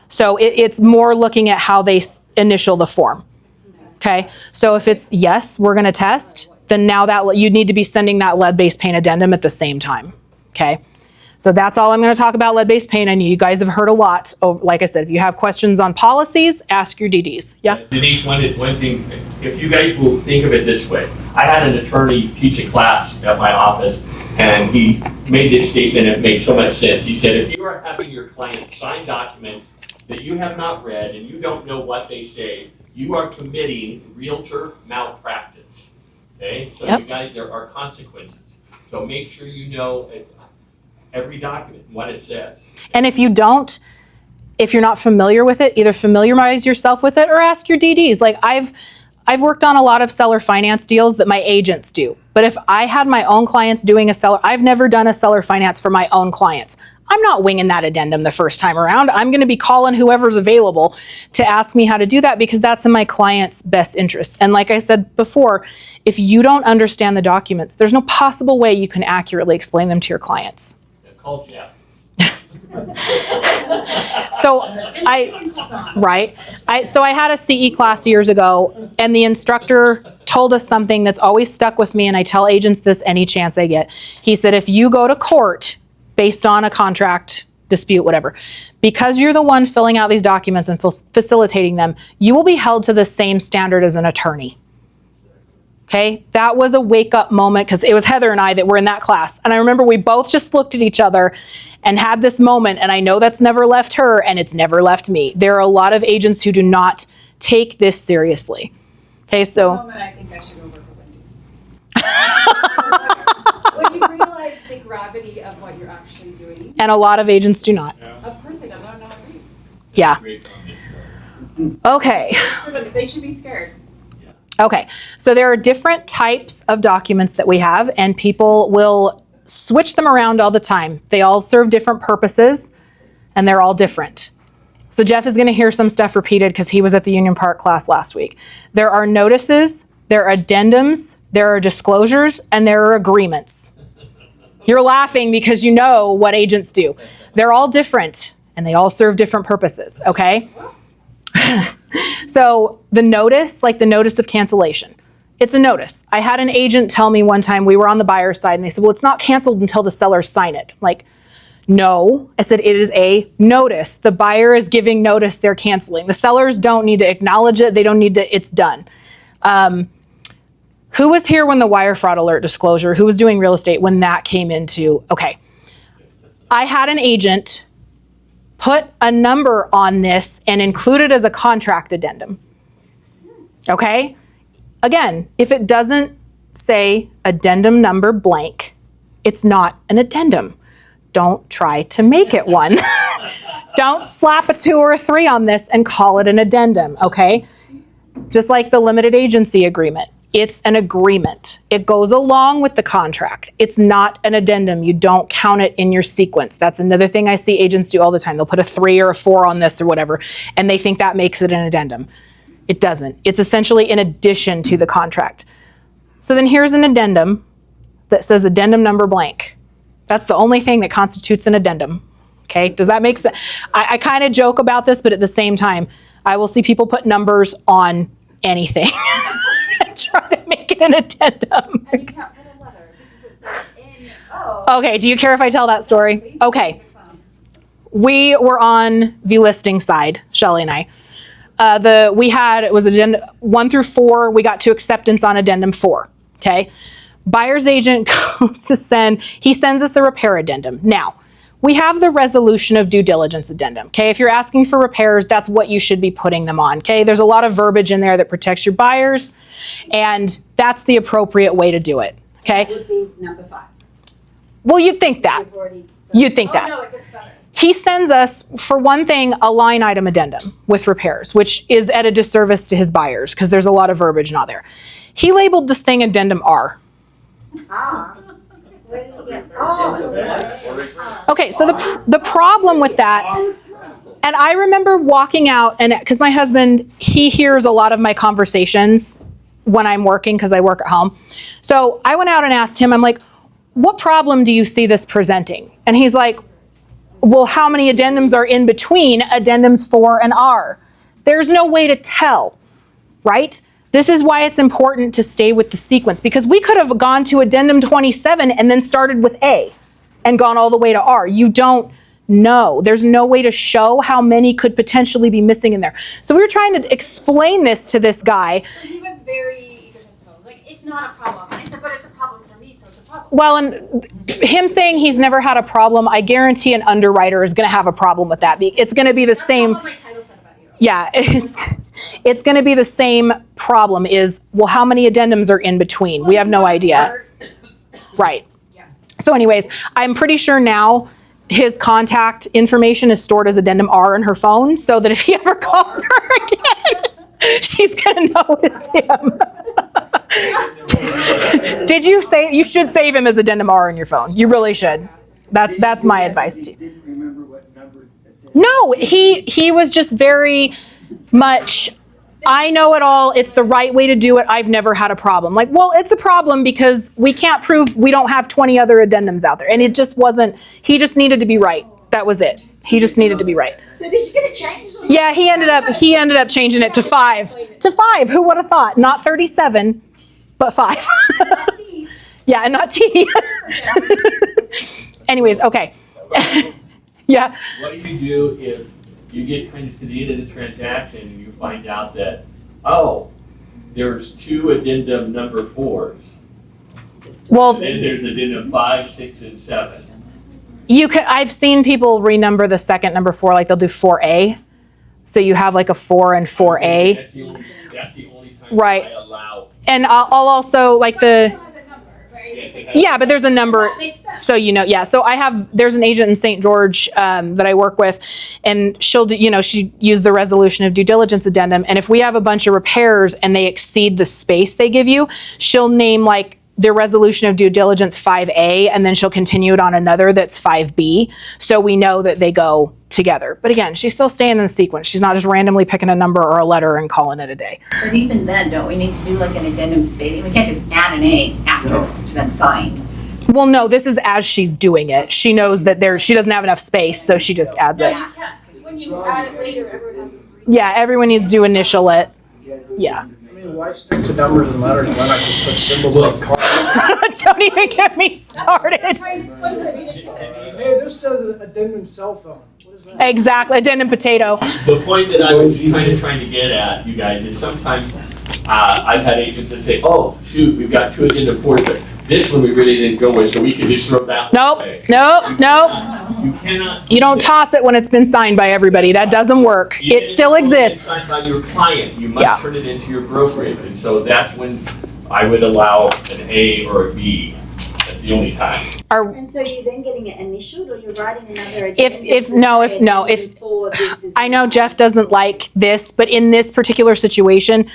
So it's more looking at how they initial the form. Okay, so if it's yes, we're going to test, then now that you need to be sending that lead-based paint addendum at the same time. Okay, so that's all I'm going to talk about lead-based paint. I know you guys have heard a lot. Like I said, if you have questions on policies, ask your DDs. Yeah. Denise, one thing, if you guys will think of it this way, I had an attorney teach a class at my office, and he made this statement, it made so much sense. He said, if you are having your client sign documents that you have not read and you don't know what they say, you are committing realtor malpractice. Okay? So Yep. you guys, there are consequences. So make sure you know every document, what it says. And if you don't, if you're not familiar with it, either familiarize yourself with it or ask your DDs. Like I've worked on a lot of seller finance deals that my agents do. But if I had my own clients doing I've never done a seller finance for my own clients. I'm not winging that addendum the first time around. I'm going to be calling whoever's available to ask me how to do that because that's in my client's best interest. And like I said before, if you don't understand the documents, there's no possible way you can accurately explain them to your clients. Call Jeff. So I had a CE class years ago, and the instructor told us something that's always stuck with me, and I tell agents this any chance I get. He said, if you go to court based on a contract dispute, whatever, because you're the one filling out these documents and facilitating them, you will be held to the same standard as an attorney. Okay, that was a wake-up moment because it was Heather and I that were in that class. And I remember we both just looked at each other and had this moment, and I know that's never left her and it's never left me. There are a lot of agents who do not take this seriously. Okay, so. At the moment, I think I should go work at Wendy's. When you realize the gravity of what you're actually doing. And a lot of agents do not. Of course I don't. I don't agree. Yeah. Great comment. Okay. They should be scared. Okay, so there are different types of documents that we have, and people will switch them around all the time. They all serve different purposes, and they're all different. So Jeff is going to hear some stuff repeated because he was at the Union Park class last week. There are notices, there are addendums, there are disclosures, and there are agreements. You're laughing because you know what agents do. They're all different, and they all serve different purposes, okay? So the notice, like the notice of cancellation, it's a notice. I had an agent tell me one time, we were on the buyer's side, and they said, well, it's not canceled until the sellers sign it. I'm like, no. I said, it is a notice. The buyer is giving notice they're canceling. The sellers don't need to acknowledge it. They don't need to, it's done. Who was here when the wire fraud alert disclosure, who was doing real estate when that came into, okay. I had an agent put a number on this and include it as a contract addendum. Okay? Again, if it doesn't say addendum number blank, it's not an addendum. Don't try to make it one. Don't slap a 2 or a 3 on this and call it an addendum, okay? Just like the limited agency agreement. It's an agreement. It goes along with the contract. It's not an addendum. You don't count it in your sequence. That's another thing I see agents do all the time. They'll put a 3 or a 4 on this or whatever, and they think that makes it an addendum. It doesn't. It's essentially in addition to the contract. So then here's an addendum that says addendum number blank. That's the only thing that constitutes an addendum. Okay, does that make sense? I kind of joke about this, but at the same time, I will see people put numbers on anything. Try to make it an addendum. And you can't put a letter because it says in, oh. Okay, do you care if I tell that story? Okay. We were on the listing side, Shelly and I. It was addendum 1 through 4. We got to acceptance on addendum 4. Okay. Buyer's agent goes to he sends us a repair addendum. Now, we have the resolution of due diligence addendum. Okay. If you're asking for repairs, that's what you should be putting them on. Okay. There's a lot of verbiage in there that protects your buyers, and that's the appropriate way to do it. Okay. That would be number 5. Well, you'd think that. We've already done You'd think that. Oh, no, it gets better. he sends us, for one thing, a line item addendum with repairs, which is at a disservice to his buyers because there's a lot of verbiage not there. He labeled this thing addendum R. Ah. Where did you get? Oh. Okay, so the problem with that, and I remember walking out, and because my husband, he hears a lot of my conversations when I'm working because I work at home. So I went out and asked him, I'm like, what problem do you see this presenting? And he's like, well, how many addendums are in between addendums 4 and R? There's no way to tell, right? This is why it's important to stay with the sequence, because we could have gone to addendum 27 and then started with A and gone all the way to R. You don't know. There's no way to show how many could potentially be missing in there. So we were trying to explain this to this guy. He was very egotistical. Like, it's not a problem. I said, but it's a problem for me, so it's a problem. Well, and him saying he's never had a problem, I guarantee an underwriter is going to have a problem with that. It's going to be the same. That's not what my title said about you. Yeah, it's going to be the same problem is, well, how many addendums are in between? We have no idea. Right. Yes. So anyways, I'm pretty sure now his contact information is stored as addendum R in her phone so that if he ever calls her again, she's going to know it's him. Did you say, you should save him as addendum R in your phone. You really should. That's my advice to you. Didn't remember what number. No, he was just very much, I know it all. It's the right way to do it. I've never had a problem. Like, well, it's a problem because we can't prove we don't have 20 other addendums out there. And it just wasn't, he just needed to be right. That was it. He just needed to be right. So did you get a change? Yeah, he ended up changing it to 5. To 5. Who would have thought? Not 37, but 5. Yeah, and not T. Anyways, okay. Yeah. What do you do if you get kind of to the end of the transaction and you find out that, oh, there's 2 addendum number 4s. Well, And then there's addendum 5, 6, and 7. I've seen people renumber the second number 4, like they'll do 4A. So you have like a 4 and 4A. That's the only time Right. I allow. And I'll also like the, Yeah, yeah, but there's a number, so you know, yeah. So there's an agent in St. George that I work with, and she'll do, she used the resolution of due diligence addendum, and if we have a bunch of repairs and they exceed the space they give you, she'll name like their resolution of due diligence 5A, and then she'll continue it on another that's 5B, so we know that they go together. But again, she's still staying in the sequence. She's not just randomly picking a number or a letter and calling it a day. But even then, don't we need to do like an addendum stating? We can't just add an A after it's been signed. Well, no, this is as she's doing it. She knows that she doesn't have enough space, so she just adds No, it. you can't. When you add it later, everyone has to read. Yeah, everyone needs to initial it. Yeah. I mean, why stick to numbers and letters? Why not just put symbols like cars? Don't even get me started. I'm trying to explain what I mean. Hey, this says addendum cell phone. What is that? Exactly, addendum potato. The point that I was kind of trying to get at, you guys, is sometimes I've had agents that say, oh, shoot, we've got 2 addendum 4s, but this one we really didn't go with, so we could just throw that one Nope, away. nope. You cannot. You don't toss it when it's been signed by everybody. That doesn't work. Even It still if it's exists. signed by your client, you must Yeah. turn it into your brokerage, and so that's when I would allow an A or a B. That's the only time. And so you're then getting it initialed, or you're writing another If I know Jeff doesn't like this, but in this particular situation,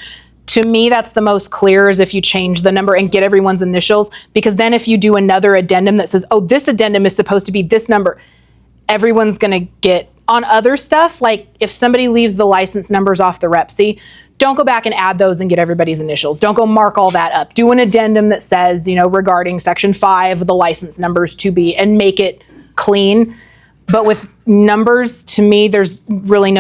to me, that's the most clear is if you change the number and get everyone's initials, because then if you do another addendum that says, oh, this addendum is supposed to be this number, everyone's going to get on other stuff. Like if somebody leaves the license numbers off the REPC, don't go back and add those and get everybody's initials. Don't go mark all that up. Do an addendum that says, regarding section 5, the license numbers to be, and make it clean. But with numbers, to me, there's really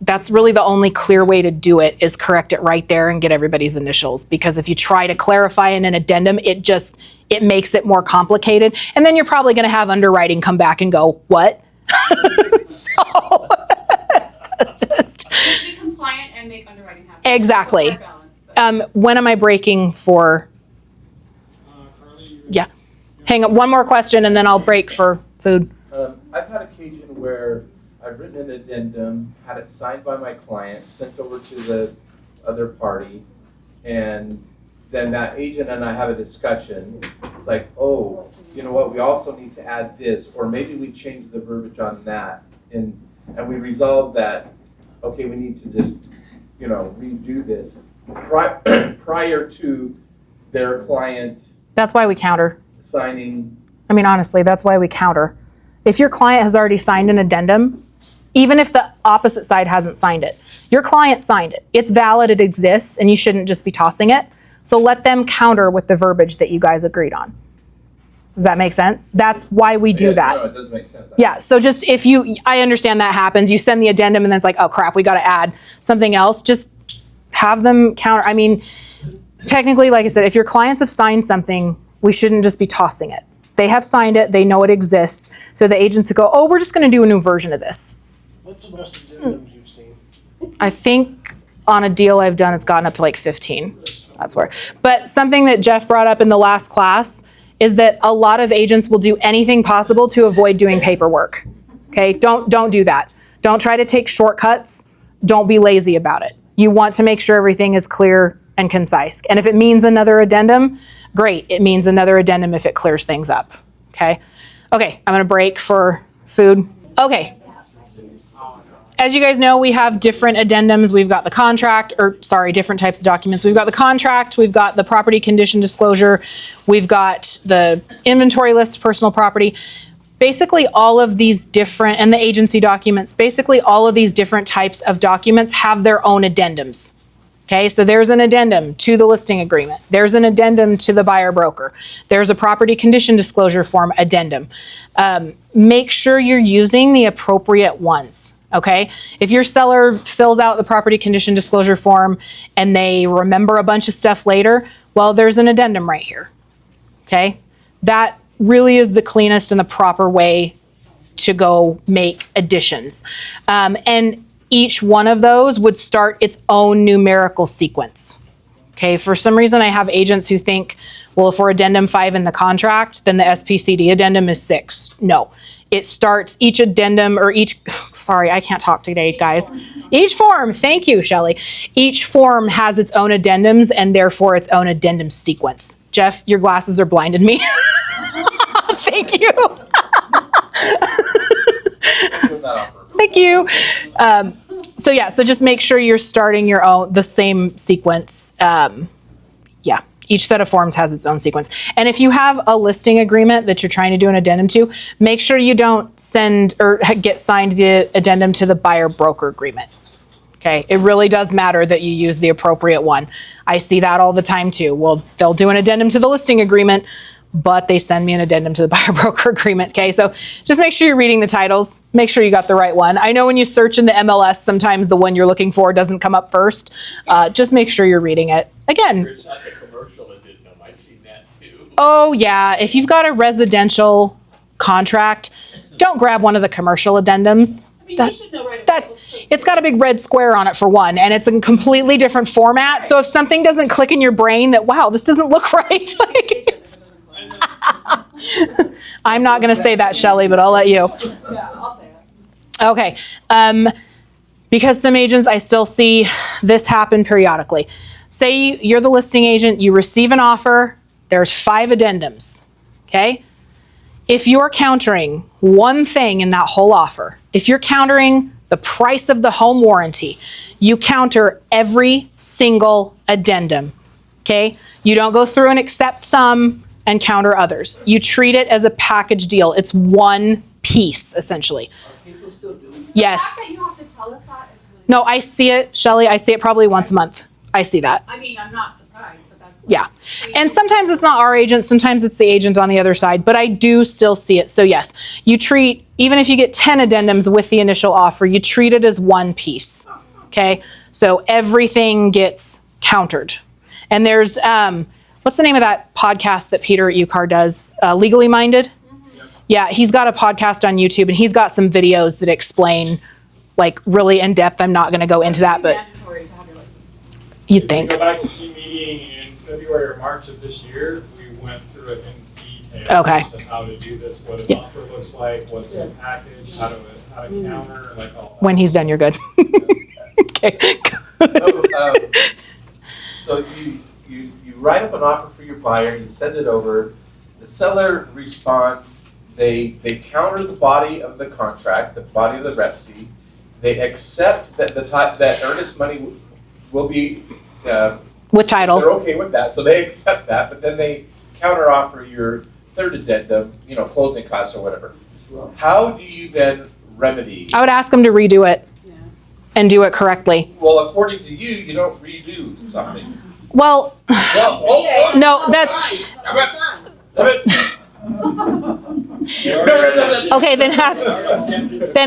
that's really the only clear way to do it is correct it right there and get everybody's initials. Because if you try to clarify in an addendum, it makes it more complicated. And then you're probably going to have underwriting come back and go, what? So that's just. Just be compliant and make underwriting happen. Exactly. It's a hard balance, but- When am I breaking for? Yeah. Hang on, one more question and then I'll break for food. I've had occasion where I've written an addendum, had it signed by my client, sent over to the other party, and then that agent and I have a discussion, it's like, oh, you know what, we also need to add this, or maybe we change the verbiage on that, and we resolve that, okay, we need to just, you know, redo this prior to their client That's why we counter. signing. I mean, honestly, that's why we counter. If your client has already signed an addendum, even if the opposite side hasn't signed it, your client signed it. It's valid, it exists, and you shouldn't just be tossing it. So let them counter with the verbiage that you guys agreed on. Does that make sense? That's why we do that. No, it does make sense. Yeah, so just if you, I understand that happens, you send the addendum and then it's like, oh crap, we gotta add something else. Just have them counter. I mean, technically, like I said, if your clients have signed something, we shouldn't just be tossing it. They have signed it, they know it exists. So the agents who go, oh, we're just gonna do a new version of this. What's the best addendums you've seen? I think on a deal I've done, it's gotten up to like 15. That's where. But something that Jeff brought up in the last class is that a lot of agents will do anything possible to avoid doing paperwork. Okay, don't do that. Don't try to take shortcuts. Don't be lazy about it. You want to make sure everything is clear and concise. And if it means another addendum, great. It means another addendum if it clears things up. Okay. Okay, I'm gonna break for food. Okay. As you guys know, we have different addendums. We've got the contract, different types of documents. We've got the contract, we've got the property condition disclosure, we've got the inventory list, personal property. Basically all of these different, and the agency documents, basically all of these different types of documents have their own addendums. Okay, so there's an addendum to the listing agreement. There's an addendum to the buyer broker. There's a property condition disclosure form addendum. Make sure you're using the appropriate ones. Okay, if your seller fills out the property condition disclosure form and they remember a bunch of stuff later, well, there's an addendum right here. Okay, that really is the cleanest and the proper way to go make additions. And each one of those would start its own numerical sequence. Okay, for some reason I have agents who think, well, if we're addendum 5 in the contract, then the SPCD addendum is 6. No. It starts each addendum or sorry, I can't talk today, guys. Each form, thank you, Shelley. Each form has its own addendums and therefore its own addendum sequence. Jeff, your glasses are blinding me. Thank you. Thank you. So yeah, so just make sure you're starting the same sequence. Yeah. Each set of forms has its own sequence. And if you have a listing agreement that you're trying to do an addendum to, make sure you don't send or get signed the addendum to the buyer broker agreement. Okay, it really does matter that you use the appropriate one. I see that all the time too. Well, they'll do an addendum to the listing agreement, but they send me an addendum to the buyer broker agreement. Okay, so just make sure you're reading the titles. Make sure you got the right one. I know when you search in the MLS, sometimes the one you're looking for doesn't come up first. Just make sure you're reading it. Again. It's not the commercial addendum. I've seen that too. Oh yeah, if you've got a residential contract, don't grab one of the commercial addendums. I mean, you should know right away. It's got a big red square on it for one, and it's in completely different format. So if something doesn't click in your brain that, wow, this doesn't look right, I'm not going to say that, Shelley, but I'll let you. Yeah, I'll say it. Okay. Because some agents, I still see this happen periodically. Say you're the listing agent, you receive an offer, there's 5 addendums, okay? If you're countering one thing in that whole offer, if you're countering the price of the home warranty, you counter every single addendum, okay? You don't go through and accept some and counter others. You treat it as a package deal. It's one piece, essentially. Are people still doing that? Yes. The fact that you have to tell us that is really. No, I see it, Shelley. I see it probably once a month. I see that. I mean, I'm not surprised, but that's. Yeah. And sometimes it's not our agent, sometimes it's the agent on the other side, but I do still see it. So yes, you treat, even if you get 10 addendums with the initial offer, you treat it as one piece. Okay? So everything gets countered. And there's, what's the name of that podcast that Peter at UCAR does? Legally Minded? Mm-hmm. Yeah, he's got a podcast on YouTube and he's got some videos that explain like really in depth. I'm not going to go into that, but Mandatory to have your license. you'd think. If you go back to team meeting in February or March of this year, we went through it in detail. Okay. As to how to do this, what an Yeah. offer looks like, what's in the package, how to counter, like all that. When he's done, you're good. Okay. So you write up an offer for your buyer, you send it over, the seller responds, they counter the body of the contract, the body of the rep sheet. They accept that that earnest money will be, With title. they're okay with that, so they accept that, but then they counter offer your third addendum, closing costs or whatever. How do you then remedy? I would ask them to redo it and do it correctly. Well, according to you, you don't redo something. Well, no, that's, okay, then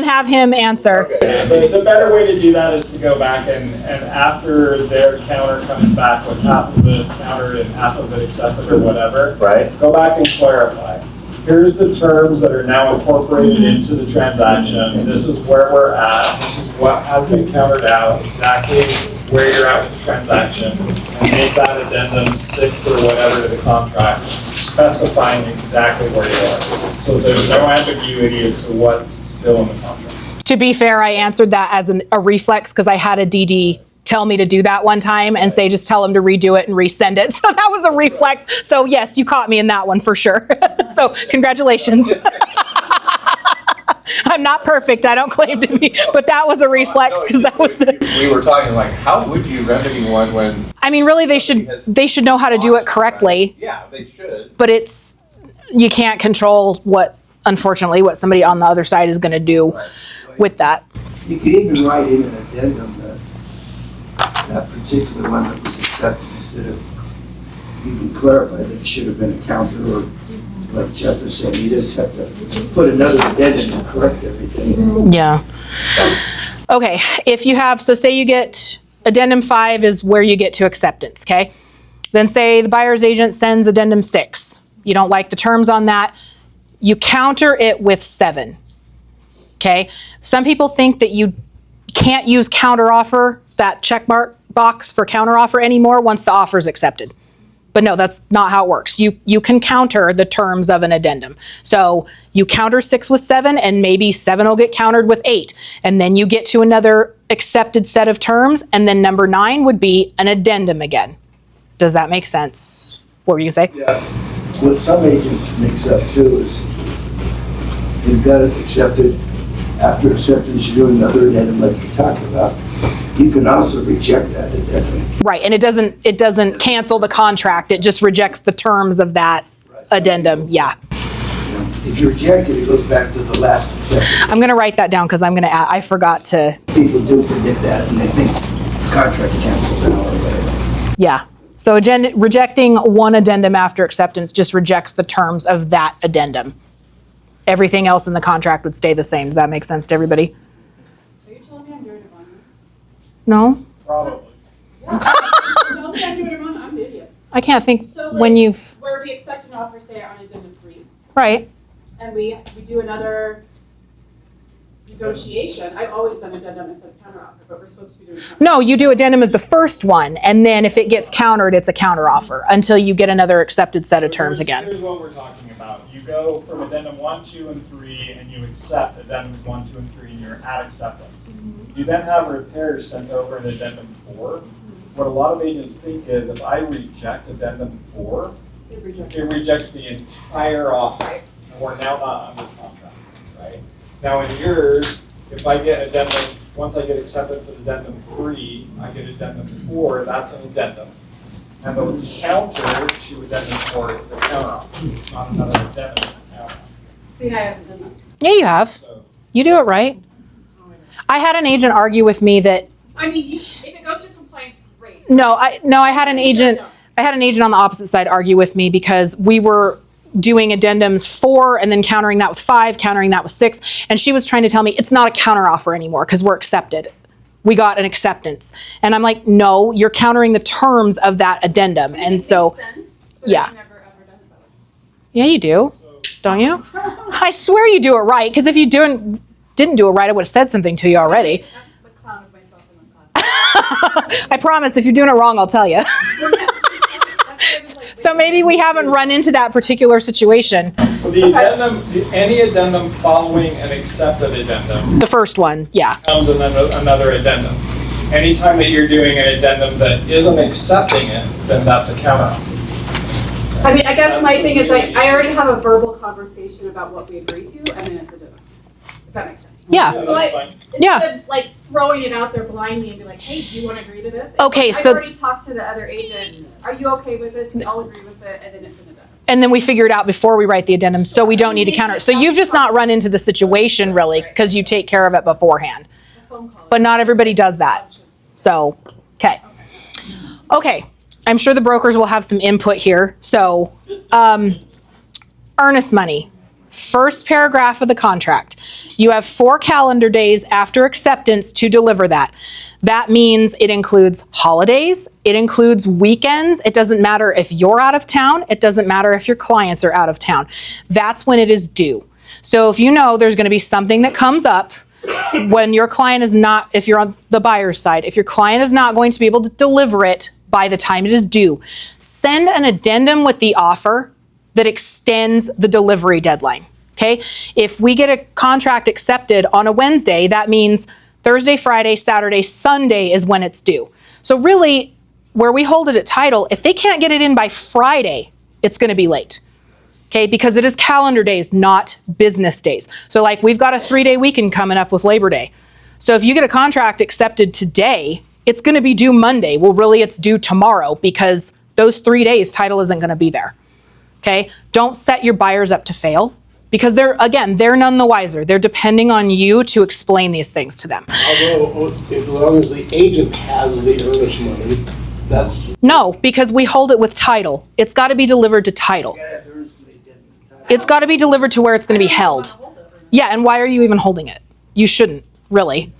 have him answer. The better way to do that is to go back and after their counter comes back with half of the counter and half of it accepted or whatever, Right. go back and clarify. Here's the terms that are now incorporated into the transaction. This is where we're at. This is what has been countered out, exactly where you're at with the transaction. And make that addendum 6 or whatever to the contract, specifying exactly where you are. So there's no ambiguity as to what's still in the contract. To be fair, I answered that as a reflex because I had a DD tell me to do that one time and say, just tell him to redo it and resend it. So that was a reflex. So yes, you caught me in that one for sure. So congratulations. I'm not perfect. I don't claim to be, but that was a reflex because that was the. We were talking like, how would you remedy one when? I mean, really, they should know how to do it correctly. Yeah, they should. But you can't control unfortunately, what somebody on the other side is going to do with that. You could even write in an addendum that particular one that was accepted instead of, you can clarify that it should have been a counter, or like Jeff was saying, you just have to put another addendum and correct everything. Yeah. Okay, if you have, so say you get addendum 5 is where you get to acceptance, okay? Then say the buyer's agent sends addendum 6. You don't like the terms on that. You counter it with 7, okay? Some people think that you can't use counteroffer, that check mark box for counteroffer anymore once the offer is accepted. But no, that's not how it works. You can counter the terms of an addendum. So you counter 6 with 7, and maybe 7 will get countered with 8. And then you get to another accepted set of terms, and then number 9 would be an addendum again. Does that make sense? What were you gonna say? Yeah. What some agents mix up too is they've got it accepted. After acceptance, you do another addendum like you're talking about. You can also reject that addendum. Right, and it doesn't cancel the contract. It just rejects the terms of that addendum. Yeah. If you reject it, it goes back to the last acceptance. I'm going to write that down because I forgot to. People do forget that, and they think the contract's canceled now or whatever. Yeah. So rejecting one addendum after acceptance just rejects the terms of that addendum. Everything else in the contract would stay the same. Does that make sense to everybody? So you're telling me I'm doing it wrong? No? Probably. Yeah. You're telling me I'm doing it wrong? I'm the idiot. I can't think So like, when you've. where we accept an offer, say on addendum 3, Right. and we do another negotiation. I've always done addendum instead of counteroffer, but we're supposed to be doing counteroffer. No, you do addendum as the first one, and then if it gets countered, it's a counteroffer until you get another accepted set of terms again. Here's what we're talking about. You go from addendum 1, 2, and 3, and you accept addendums 1, 2, and 3, and you're at acceptance. You then have repairs sent over in addendum 4. What a lot of agents think is if I reject addendum 4, it rejects the entire offer, and we're now not under contract, right? Now in yours, if I get addendum, once I get acceptance of addendum 3, I get addendum 4, that's an addendum. And the counter to addendum 4 is a counteroffer. It's not another addendum, it's a counteroffer. See, I haven't done that. Yeah, you have. You do it right. I had an agent argue with me that I mean, if it goes to complaints, great. I had an agent on the opposite side argue with me because we were doing addendums 4 and then countering that with 5, countering that with 6, and she was trying to tell me it's not a counteroffer anymore because we're accepted. We got an acceptance. And I'm like, no, you're countering the terms of that addendum. And so, yeah. Yeah, you do. Don't you? I swear you do it right, because if you didn't do it right, I would have said something to you already. I promise, if you're doing it wrong, I'll tell you. So maybe we haven't run into that particular situation. So the addendum, any addendum following an accepted addendum The first one, yeah. comes in another addendum. Anytime that you're doing an addendum that isn't accepting it, then that's a counteroffer. I mean, I guess my thing is I already have a verbal conversation about what we agree to, and then it's a different, if that makes sense. Yeah. Yeah, So that's I, fine. instead of like throwing it out there blindly and be like, hey, do you want to agree to this? It's Okay, like, so- I've already talked to the other agent. Are you okay with this? We all agree with it, and then it's an addendum. And then we figure it out before we write the addendum, so we don't need to counter it. So you've just not run into the situation really, because you take care of it beforehand. A phone call. But not everybody does that. So, okay. Okay, I'm sure the brokers will have some input here. So, earnest money. First paragraph of the contract. You have 4 calendar days after acceptance to deliver that. That means it includes holidays, it includes weekends. It doesn't matter if you're out of town, it doesn't matter if your clients are out of town. That's when it is due. So if you know there's going to be something that comes up when your client is not, if you're on the buyer's side, if your client is not going to be able to deliver it by the time it is due, send an addendum with the offer that extends the delivery deadline, okay? If we get a contract accepted on a Wednesday, that means Thursday, Friday, Saturday, Sunday is when it's due. So really, where we hold it at title, if they can't get it in by Friday, it's gonna be late, okay? Because it is calendar days, not business days. So like we've got a 3-day weekend coming up with Labor Day. So if you get a contract accepted today, it's gonna be due Monday. Well, really it's due tomorrow because those 3 days title isn't gonna be there. Okay, don't set your buyers up to fail because they're none the wiser. They're depending on you to explain these things to them. Although, as long as the agent has the earnest money, that's. No, because we hold it with title. It's got to be delivered to title. It's got to be delivered to where it's going to be held. Yeah, and why are you even holding it? You shouldn't, really,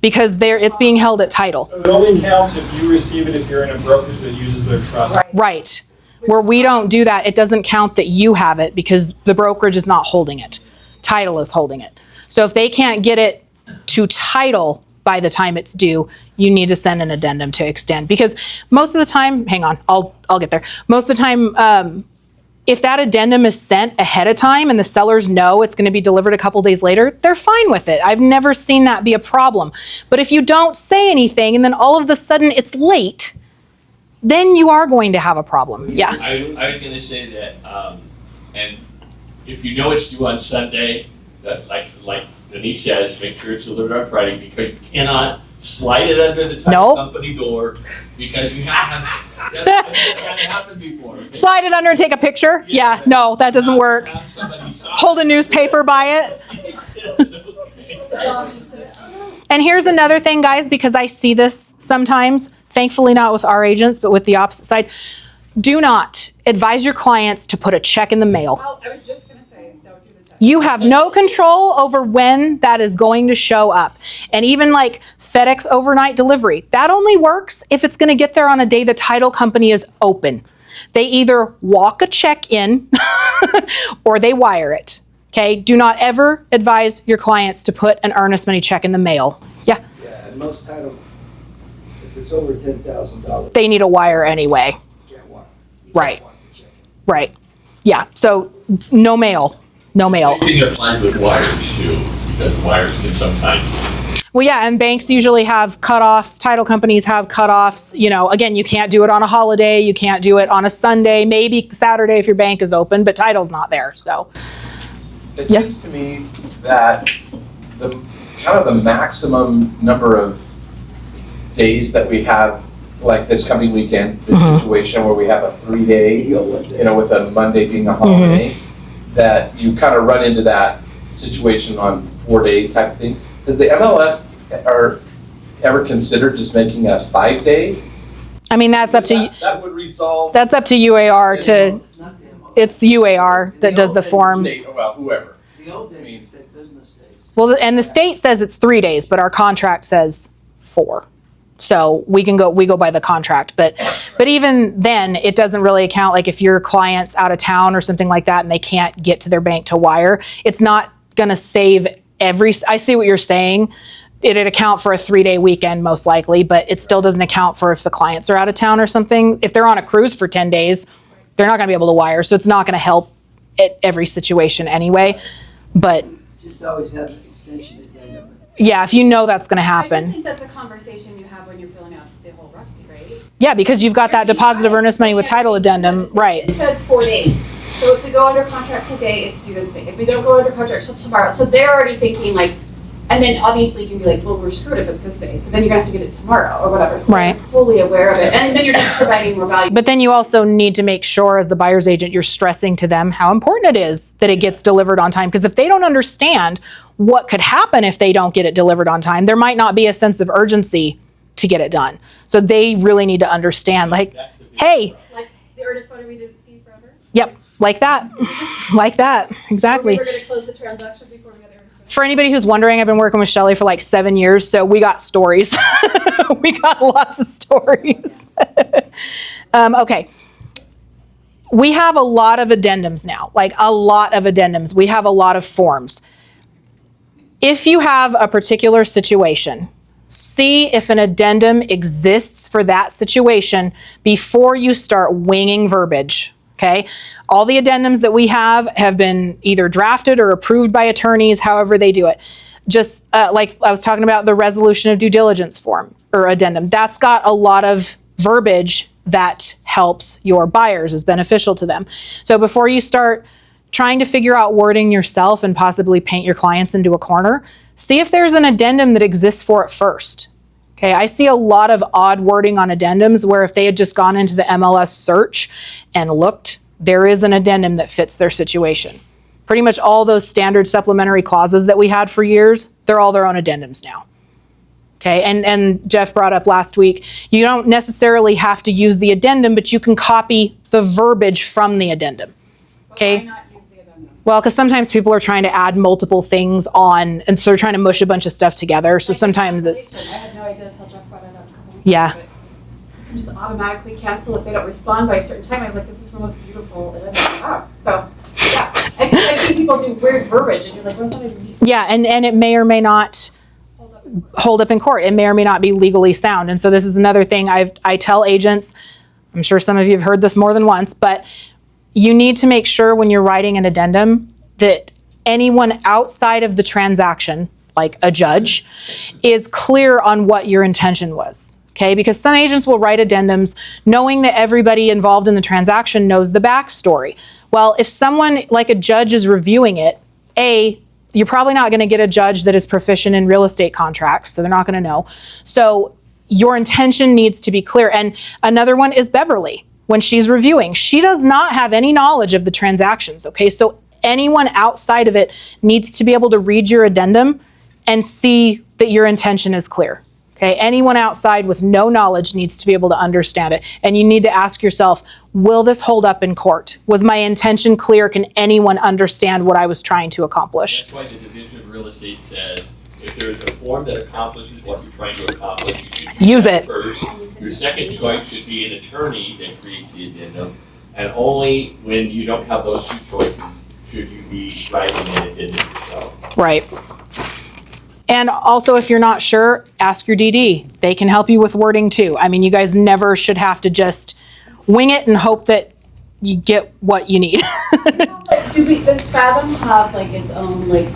because it's being held at title. So it only counts if you receive it if you're in a brokerage that uses their trust. Right. Where we don't do that, it doesn't count that you have it because the brokerage is not holding it. Title is holding it. So if they can't get it to title by the time it's due, you need to send an addendum to extend. Because most of the time, hang on, I'll get there. Most of the time, if that addendum is sent ahead of time and the sellers know it's going to be delivered a couple days later, they're fine with it. I've never seen that be a problem. But if you don't say anything and then all of a sudden it's late, then you are going to have a problem. Yeah. I was gonna say that, and if you know it's due on Sunday, that like Denise says, make sure it's delivered on Friday because you cannot slide it under the title company door because you have that's happened before. Slide it under and take a picture? Yeah, no, that doesn't work. Hold a newspaper by it. And here's another thing, guys, because I see this sometimes, thankfully not with our agents, but with the opposite side. Do not advise your clients to put a check in the mail. Oh, I was just gonna say, don't do the check. You have no control over when that is going to show up. And even like FedEx overnight delivery, that only works if it's gonna get there on a day the title company is open. They either walk a check in or they wire it. Okay, do not ever advise your clients to put an earnest money check in the mail. Yeah, Yeah, and most title, if it's over $10,000. they need a wire anyway. Right, right. Yeah, so no mail, no mail. Same thing applies with wires too, because wires can sometimes. Well, yeah, and banks usually have cutoffs, title companies have cutoffs. You know, again, you can't do it on a holiday, you can't do it on a Sunday, maybe Saturday if your bank is open, but title's not there, so. It seems to me that the kind of the maximum number of days that we have, like this coming weekend, this situation where we have a 3-day, you know, with a Monday being a holiday, that you kind of run into that situation on 4-day type thing. Does the MLS are ever considered just making a 5-day? I mean, that's up to That would resolve. that's up to UAR to. It's the UAR that does the forms. State, well, whoever. The old days said business days. Well, and the state says it's 3 days, but our contract says 4. So we go by the contract, but even then it doesn't really account, like if your client's out of town or something like that and they can't get to their bank to wire, it's not gonna save I see what you're saying. It'd account for a 3-day weekend most likely, but it still doesn't account for if the clients are out of town or something. If they're on a cruise for 10 days, they're not gonna be able to wire, so it's not gonna help at every situation anyway, but. Just always have an extension addendum. Yeah, if you know that's gonna I just happen. think that's a conversation you have when you're filling out the whole RUPSI, right? Yeah, because you've got that deposit of earnest money with title addendum, right. It says 4 days. So if we go under contract today, it's due this day. If we don't go under contract till tomorrow, so they're already thinking like, and then obviously you can be like, well, we're screwed if it's this day. So then you're gonna have to get it tomorrow or whatever. So Right. they're fully aware of it. And then you're just providing more value. But then you also need to make sure as the buyer's agent, you're stressing to them how important it is that it gets delivered on time. Because if they don't understand what could happen if they don't get it delivered on time, there might not be a sense of urgency to get it done. So they really need to understand, like, hey, Like the earnest money we didn't see forever. yep, like that, like that, exactly. We're gonna close the transaction before we get the earnest money. For anybody who's wondering, I've been working with Shelly for like 7 years, so we got stories. We got lots of stories. Okay. We have a lot of addendums now, like a lot of addendums. We have a lot of forms. If you have a particular situation, see if an addendum exists for that situation before you start winging verbiage. Okay, all the addendums that we have been either drafted or approved by attorneys, however they do it. Just like I was talking about the resolution of due diligence form or addendum, that's got a lot of verbiage that helps your buyers, is beneficial to them. So before you start trying to figure out wording yourself and possibly paint your clients into a corner, see if there's an addendum that exists for it first. Okay, I see a lot of odd wording on addendums where if they had just gone into the MLS search and looked, there is an addendum that fits their situation. Pretty much all those standard supplementary clauses that we had for years, they're all their own addendums now. Okay, and Jeff brought up last week, you don't necessarily have to use the addendum, but you can copy the verbiage from the addendum. Okay. Why not use the addendum? Well, because sometimes people are trying to add multiple things on, and so they're trying to mush a bunch of stuff together. So sometimes it's, I had no idea until Jeff brought it up a couple weeks yeah. ago, but you can just automatically cancel if they don't respond by a certain time. I was like, this is the most beautiful addendum. Wow. So yeah, I've seen people do weird verbiage and you're like, what does that even mean? Yeah, and it may or may not hold up in court. It may or may not be legally sound. And so this is another thing I tell agents, I'm sure some of you have heard this more than once, but you need to make sure when you're writing an addendum that anyone outside of the transaction, like a judge, is clear on what your intention was. Okay, because some agents will write addendums knowing that everybody involved in the transaction knows the backstory. Well, if someone like a judge is reviewing it, you're probably not going to get a judge that is proficient in real estate contracts, so they're not going to know. So your intention needs to be clear. And another one is Beverly. When she's reviewing, she does not have any knowledge of the transactions, okay? So anyone outside of it needs to be able to read your addendum and see that your intention is clear, okay? Anyone outside with no knowledge needs to be able to understand it. And you need to ask yourself, will this hold up in court? Was my intention clear? Can anyone understand what I was trying to accomplish? That's why the Division of Real Estate says, if there is a form that accomplishes what you're trying to accomplish, you should use that it first. Your second choice should be an attorney that creates the addendum, and only when you don't have those two choices should you be writing an addendum yourself. Right. And also, if you're not sure, ask your DD. They can help you with wording too. I mean, you guys never should have to just wing it and hope that you get what you need. Does Fathom have like its own like,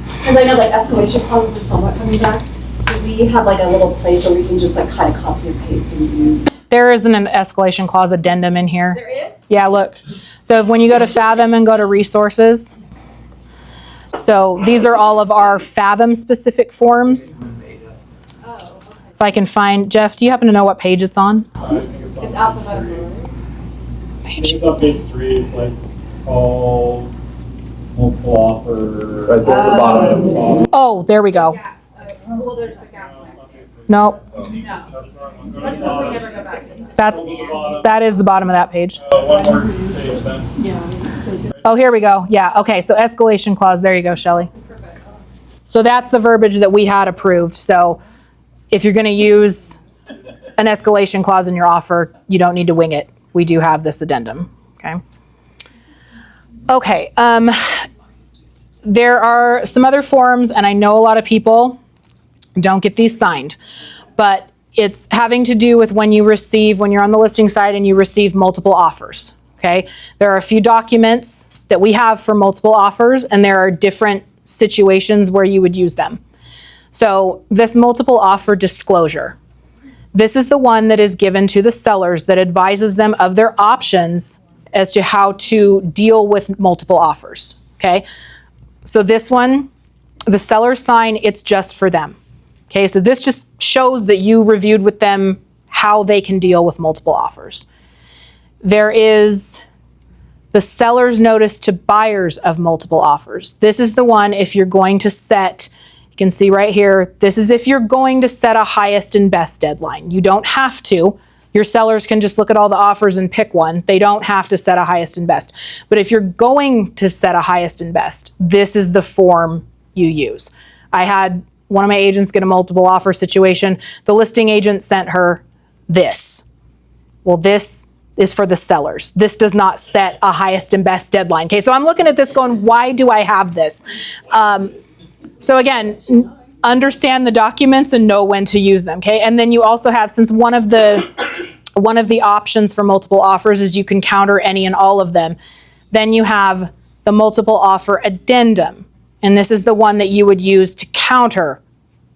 because I know like escalation clauses are somewhat coming back. Do we have like a little place where we can just like kind of copy and paste and use? There isn't an escalation clause addendum in here. There is? Yeah, look. So when you go to Fathom and go to resources, so these are all of our Fathom specific forms. Oh, okay. If I can find, Jeff, do you happen to know what page it's on? It's alphabetical, right? I think it's on page 3, it's like all multiple offer. Right there at the bottom. Oh, there we go. Yeah. Well, there's the gap one. Nope. No. Let's hope we never go back to that. That is the bottom of that page. One more page then. Yeah. Oh, here we go. Yeah, okay, so escalation clause, there you go, Shelley. Perfect. So that's the verbiage that we had approved. So if you're gonna use an escalation clause in your offer, you don't need to wing it. We do have this addendum, okay? Okay, there are some other forms, and I know a lot of people don't get these signed, but it's having to do with when you're on the listing site and you receive multiple offers, okay? There are a few documents that we have for multiple offers, and there are different situations where you would use them. So this multiple offer disclosure. This is the one that is given to the sellers that advises them of their options as to how to deal with multiple offers, okay? So this one, the sellers sign, it's just for them. Okay, so this just shows that you reviewed with them how they can deal with multiple offers. There is the seller's notice to buyers of multiple offers. This is the one if you're going to set, you can see right here, this is if you're going to set a highest and best deadline. You don't have to. Your sellers can just look at all the offers and pick one. They don't have to set a highest and best. But if you're going to set a highest and best, this is the form you use. I had one of my agents get a multiple offer situation. The listing agent sent her this. Well, this is for the sellers. This does not set a highest and best deadline. Okay, so I'm looking at this going, why do I have this? So again, understand the documents and know when to use them, okay? And then you also have, since one of the options for multiple offers is you can counter any and all of them, then you have the multiple offer addendum. And this is the one that you would use to counter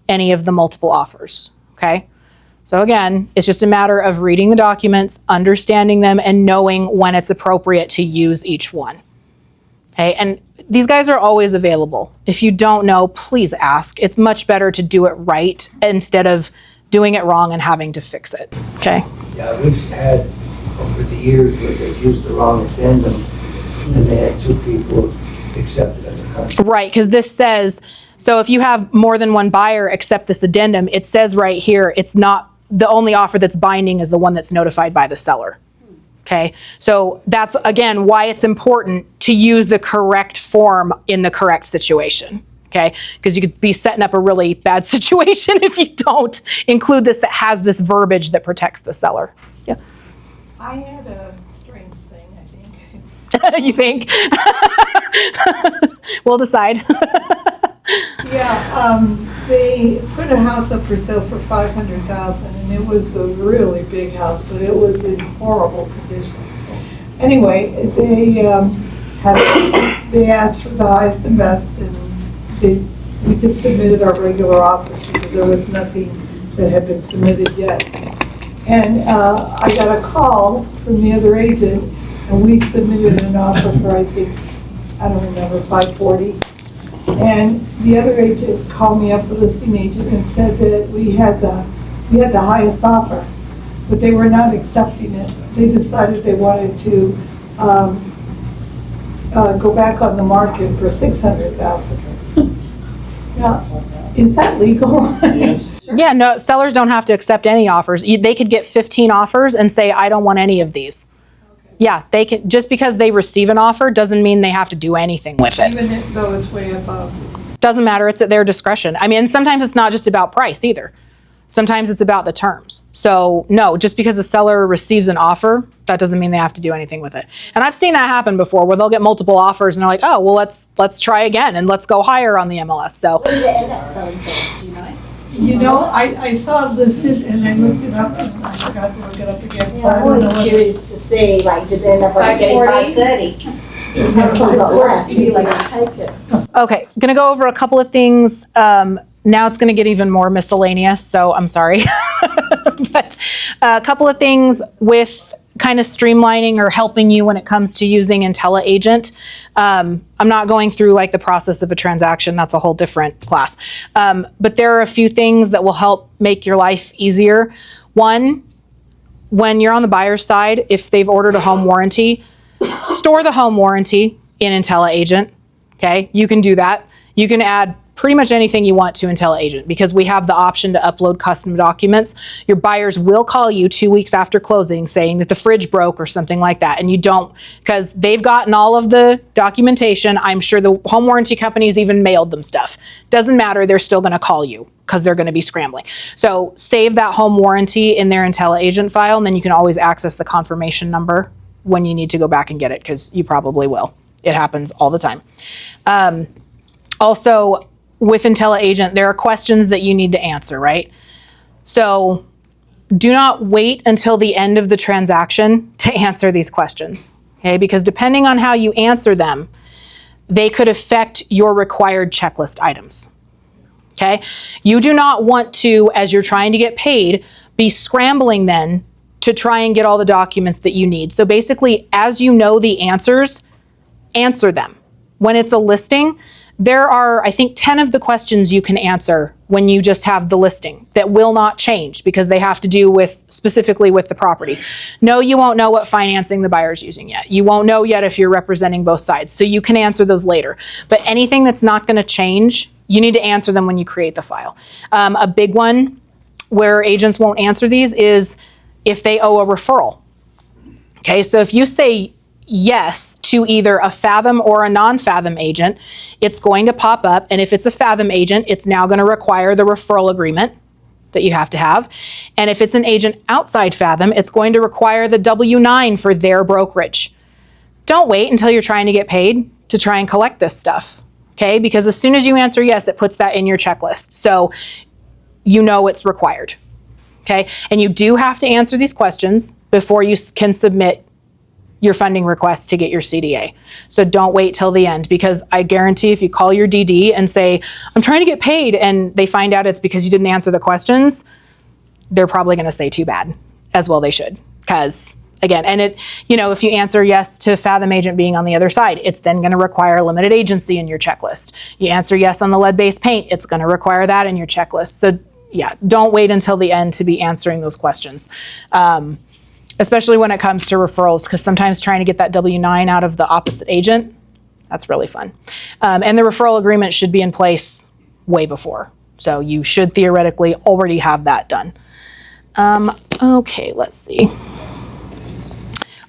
any of the multiple offers, okay? So again, it's just a matter of reading the documents, understanding them, and knowing when it's appropriate to use each one, okay? And these guys are always available. If you don't know, please ask. It's much better to do it right instead of doing it wrong and having to fix it, okay? Yeah, we've had over the years where they've used the wrong addendum and they had two people accepted under contract. Right, because this says, so if you have more than one buyer accept this addendum, it says right here, it's not, the only offer that's binding is the one that's notified by the seller. Okay, so that's again why it's important to use the correct form in the correct situation. Okay, because you could be setting up a really bad situation if you don't include this that has this verbiage that protects the seller. Yeah. I had a strange thing, I think. You think? We'll decide. Yeah, they put a house up for sale for $500,000, and it was a really big house, but it was in horrible condition. Anyway, they asked for the highest and best, and we just submitted our regular offers because there was nothing that had been submitted yet. And I got a call from the other agent, and we submitted an offer for, I think, I don't remember, $540,000. And the other agent called me up, the listing agent, and said that we had the highest offer, but they were not accepting it. They decided they wanted to go back on the market for $600,000. Now, is that legal? Yes. Yeah, no, sellers don't have to accept any offers. They could get 15 offers and say, I don't want any of these. Yeah, they can, just because they receive an offer doesn't mean they have to do anything with it. Even though it's way above. Doesn't matter, it's at their discretion. I mean, sometimes it's not just about price either. Sometimes it's about the terms. So no, just because a seller receives an offer, that doesn't mean they have to do anything with it. And I've seen that happen before where they'll get multiple offers and they're like, oh, well, let's try again and let's go higher on the MLS. So. What did it end up selling for? Do you know? You know, I saw it listed and I looked it up and I forgot to look it up again. Yeah, I'm always curious to see, like, did they end up getting 530? Probably got less, you'd like to take it. Okay, gonna go over a couple of things. Now it's gonna get even more miscellaneous, so I'm sorry. But a couple of things with kind of streamlining or helping you when it comes to using IntelliAgent. I'm not going through like the process of a transaction, that's a whole different class. But there are a few things that will help make your life easier. One, when you're on the buyer's side, if they've ordered a home warranty, store the home warranty in IntelliAgent, okay? You can do that. You can add pretty much anything you want to IntelliAgent because we have the option to upload custom documents. Your buyers will call you 2 weeks after closing saying that the fridge broke or something like that, and you don't, because they've gotten all of the documentation. I'm sure the home warranty companies even mailed them stuff. Doesn't matter, they're still gonna call you because they're gonna be scrambling. So save that home warranty in their IntelliAgent file, and then you can always access the confirmation number when you need to go back and get it, because you probably will. It happens all the time. Also, with IntelliAgent, there are questions that you need to answer, right? So do not wait until the end of the transaction to answer these questions, okay? Because depending on how you answer them, they could affect your required checklist items, okay? You do not want to, as you're trying to get paid, be scrambling then to try and get all the documents that you need. So basically, as you know the answers, answer them. When it's a listing, there are, I think, 10 of the questions you can answer when you just have the listing that will not change because they have to do with, specifically with the property. No, you won't know what financing the buyer's using yet. You won't know yet if you're representing both sides. So you can answer those later. But anything that's not going to change, you need to answer them when you create the file. A big one where agents won't answer these is if they owe a referral. Okay, so if you say yes to either a Fathom or a non-Fathom agent, it's going to pop up. And if it's a Fathom agent, it's now going to require the referral agreement that you have to have. And if it's an agent outside Fathom, it's going to require the W-9 for their brokerage. Don't wait until you're trying to get paid to try and collect this stuff, okay? Because as soon as you answer yes, it puts that in your checklist. So you know it's required, okay? And you do have to answer these questions before you can submit your funding request to get your CDA. So don't wait till the end, because I guarantee if you call your DD and say, I'm trying to get paid, and they find out it's because you didn't answer the questions, they're probably gonna say too bad, as well they should. Because again, and it, you know, if you answer yes to Fathom agent being on the other side, it's then gonna require limited agency in your checklist. You answer yes on the lead-based paint, it's gonna require that in your checklist. So yeah, don't wait until the end to be answering those questions. Especially when it comes to referrals, because sometimes trying to get that W-9 out of the opposite agent, that's really fun. And the referral agreement should be in place way before. So you should theoretically already have that done. Okay, let's see.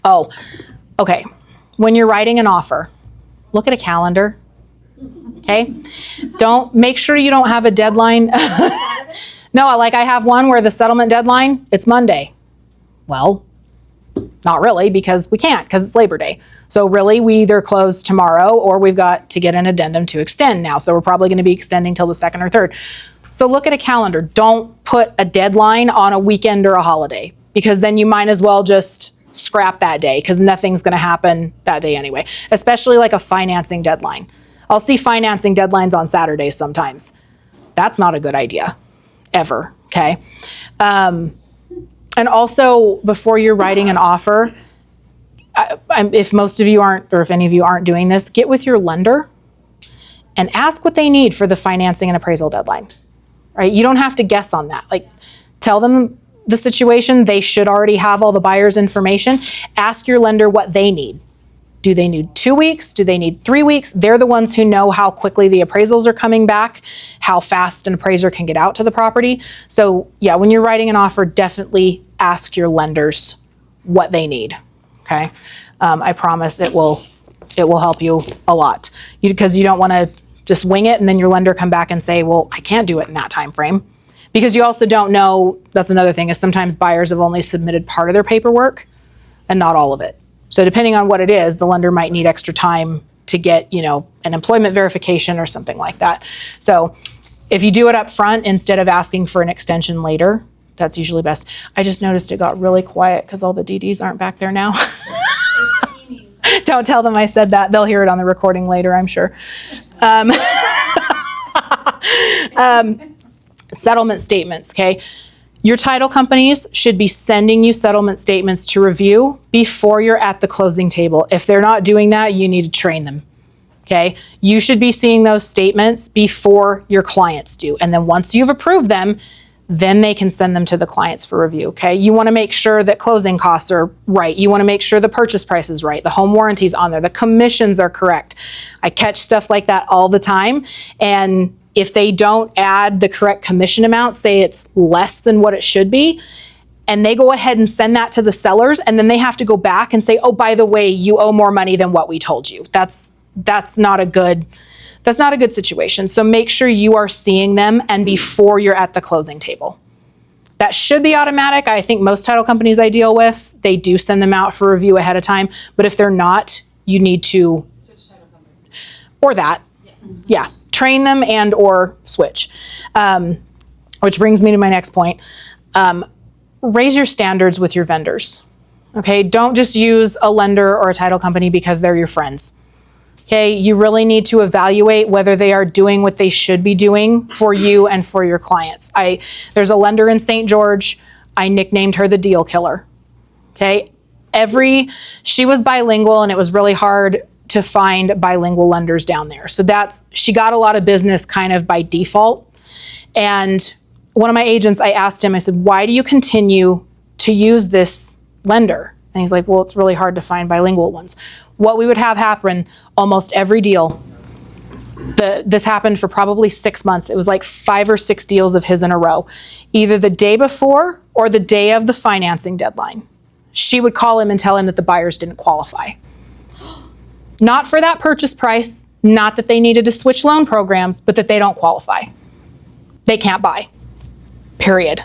Oh, okay. When you're writing an offer, look at a calendar, okay? Make sure you don't have a deadline. No, like I have one where the settlement deadline, it's Monday. Well, not really, because we can't, because it's Labor Day. So really, we either close tomorrow or we've got to get an addendum to extend now. So we're probably going to be extending till the 2nd or 3rd. So look at a calendar. Don't put a deadline on a weekend or a holiday, because then you might as well just scrap that day, because nothing's going to happen that day anyway, especially like a financing deadline. I'll see financing deadlines on Saturdays sometimes. That's not a good idea, ever, okay? And also, before you're writing an offer, if most of you aren't, or if any of you aren't doing this, get with your lender and ask what they need for the financing and appraisal deadline, right? You don't have to guess on that. Like, tell them the situation. They should already have all the buyer's information. Ask your lender what they need. Do they need 2 weeks? Do they need 3 weeks? They're the ones who know how quickly the appraisals are coming back, how fast an appraiser can get out to the property. So yeah, when you're writing an offer, definitely ask your lenders what they need, okay? I promise it will help you a lot, because you don't want to just wing it and then your lender come back and say, well, I can't do it in that time frame. Because you also don't know, that's another thing, is sometimes buyers have only submitted part of their paperwork and not all of it. So depending on what it is, the lender might need extra time to get, you know, an employment verification or something like that. So if you do it up front instead of asking for an extension later, that's usually best. I just noticed it got really quiet because all the DDs aren't back there now. Don't tell them I said that. They'll hear it on the recording later, I'm sure. Settlement statements, okay? Your title companies should be sending you settlement statements to review before you're at the closing table. If they're not doing that, you need to train them, okay? You should be seeing those statements before your clients do. And then once you've approved them, then they can send them to the clients for review, okay? You wanna make sure that closing costs are right. You wanna make sure the purchase price is right, the home warranty's on there, the commissions are correct. I catch stuff like that all the time, and if they don't add the correct commission amount, say it's less than what it should be, and they go ahead and send that to the sellers, and then they have to go back and say, oh, by the way, you owe more money than what we told you. That's not a good situation. So make sure you are seeing them and before you're at the closing table. That should be automatic. I think most title companies I deal with, they do send them out for review ahead of time, but if they're not, you need to switch title company. Or that, yeah. Train them and or switch. Which brings me to my next point. Raise your standards with your vendors. Okay, don't just use a lender or a title company because they're your friends. Okay, you really need to evaluate whether they are doing what they should be doing for you and for your clients. There's a lender in St. George, I nicknamed her the deal killer. Okay, she was bilingual and it was really hard to find bilingual lenders down there. So she got a lot of business kind of by default. And one of my agents, I asked him, I said, why do you continue to use this lender? And he's like, well, it's really hard to find bilingual ones. What we would have happen almost every deal, this happened for probably 6 months. It was like 5 or 6 deals of his in a row, either the day before or the day of the financing deadline. She would call him and tell him that the buyers didn't qualify. Not for that purchase price, not that they needed to switch loan programs, but that they don't qualify. They can't buy, period.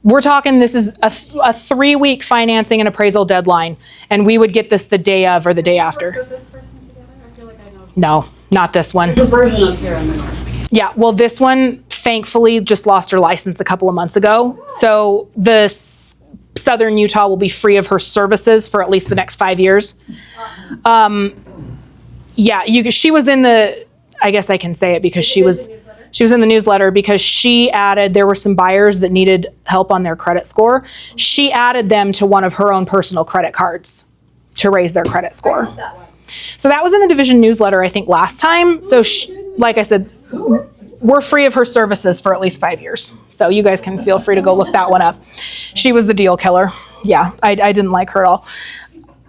We're talking, this is a 3-week financing and appraisal deadline, and we would get this the day of or the day after. With this person together? I feel like I know. No, not this one. The version up here on the north. Yeah, well, this one thankfully just lost her license a couple of months ago. So the Southern Utah will be free of her services for at least the next 5 years. Yeah, she was in the, I guess I can say it because she was in the newsletter because she added, there were some buyers that needed help on their credit score. She added them to one of her own personal credit cards to raise their credit score. So that was in the division newsletter, I think, last time. So like I said, we're free of her services for at least 5 years. So you guys can feel free to go look that one up. She was the deal killer. Yeah, I didn't like her at all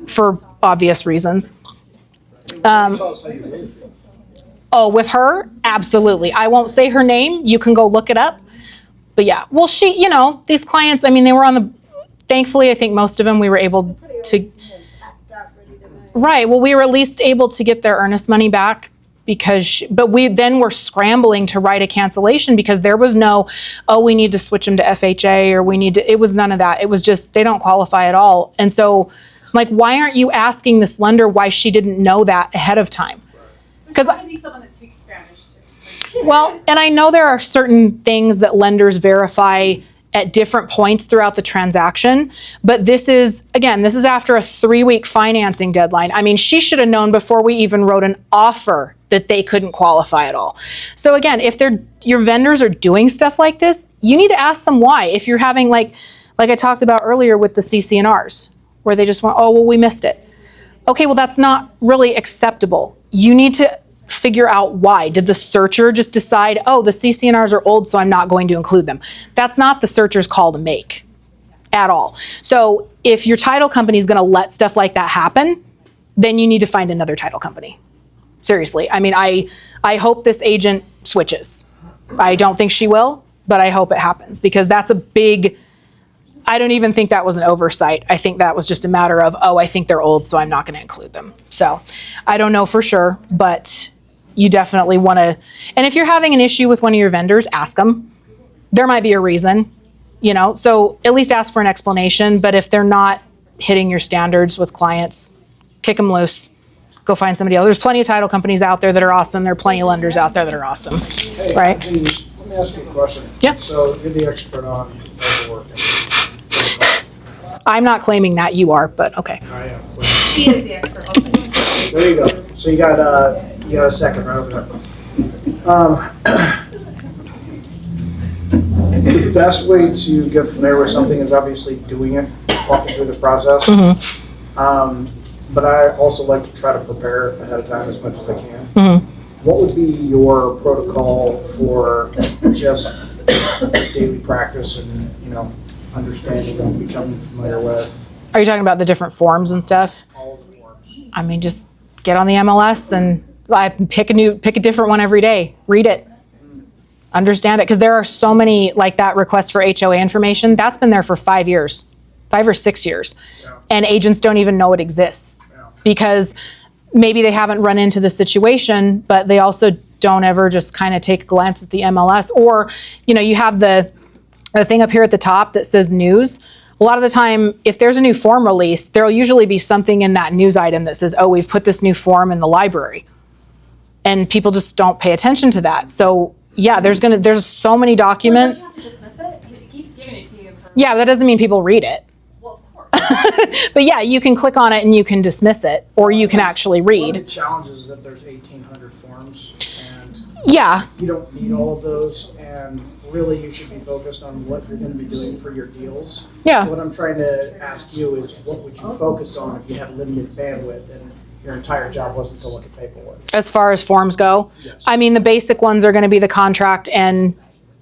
for obvious reasons. Oh, with her? Absolutely. I won't say her name. You can go look it up. But yeah, well, these clients, I mean, they were thankfully, I think most of them we were able to, right. Well, we were at least able to get their earnest money back but we then were scrambling to write a cancellation because there was no, we need to switch them to FHA or it was none of that. It was just, they don't qualify at all. And so I'm like, why aren't you asking this lender why she didn't know that ahead of time? Because I be someone that speaks Spanish too. Well, and I know there are certain things that lenders verify at different points throughout the transaction, but this is after a 3-week financing deadline. I mean, she should have known before we even wrote an offer that they couldn't qualify at all. So again, if your vendors are doing stuff like this, you need to ask them why. If you're having like I talked about earlier with the CC&Rs, where they just went, we missed it. Okay, well, that's not really acceptable. You need to figure out why. Did the searcher just decide, the CC&Rs are old, so I'm not going to include them? That's not the searcher's call to make at all. So if your title company is going to let stuff like that happen, then you need to find another title company. Seriously. I mean, I hope this agent switches. I don't think she will, but I hope it happens because that's a big, I don't even think that was an oversight. I think that was just a matter of, I think they're old, so I'm not going to include them. So I don't know for sure, but you definitely want to, and if you're having an issue with one of your vendors, ask them. There might be a reason, so at least ask for an explanation. But if they're not hitting your standards with clients, kick them loose. Go find somebody else. There's plenty of title companies out there that are awesome. There are plenty of lenders out there that are awesome, right? Let me ask you a question. Yeah. So you're the expert on paperwork. I'm not claiming that, you are, but okay. I am. She is the expert. There you go. So you got a second right over there. The best way to get familiar with something is obviously doing it, walking through the process. Mm-hmm. But I also like to try to prepare ahead of time as much as I can. Mm-hmm. What would be your protocol for just daily practice and, understanding and becoming familiar with? Are you talking about the different forms and stuff? All of the forms. I mean, just get on the MLS and pick a different one every day. Read it. Understand it. Because there are so many, like that request for HOA information, that's been there for 5 years, 5 or 6 years. Yeah. And agents don't even know it exists because maybe they haven't run into the situation, but they also don't ever just kind of take a glance at the MLS. Or, you have the thing up here at the top that says news. A lot of the time, if there's a new form released, there'll usually be something in that news item that says, we've put this new form in the library. And people just don't pay attention to that. So yeah, there's so many documents. You don't have to dismiss it. It keeps giving it to you. Yeah, but that doesn't mean people read it. Well, of course. But yeah, you can click on it and you can dismiss it, or you can actually One of read. the challenges is that there's 1,800 forms, and Yeah, you don't need all of those, and really you should be focused on what you're gonna be doing for your deals. Yeah. What I'm trying to ask you is, what would you focus on if you had limited bandwidth and your entire job wasn't to look at paperwork? as far as forms go, Yes. I mean, the basic ones are going to be the contract, and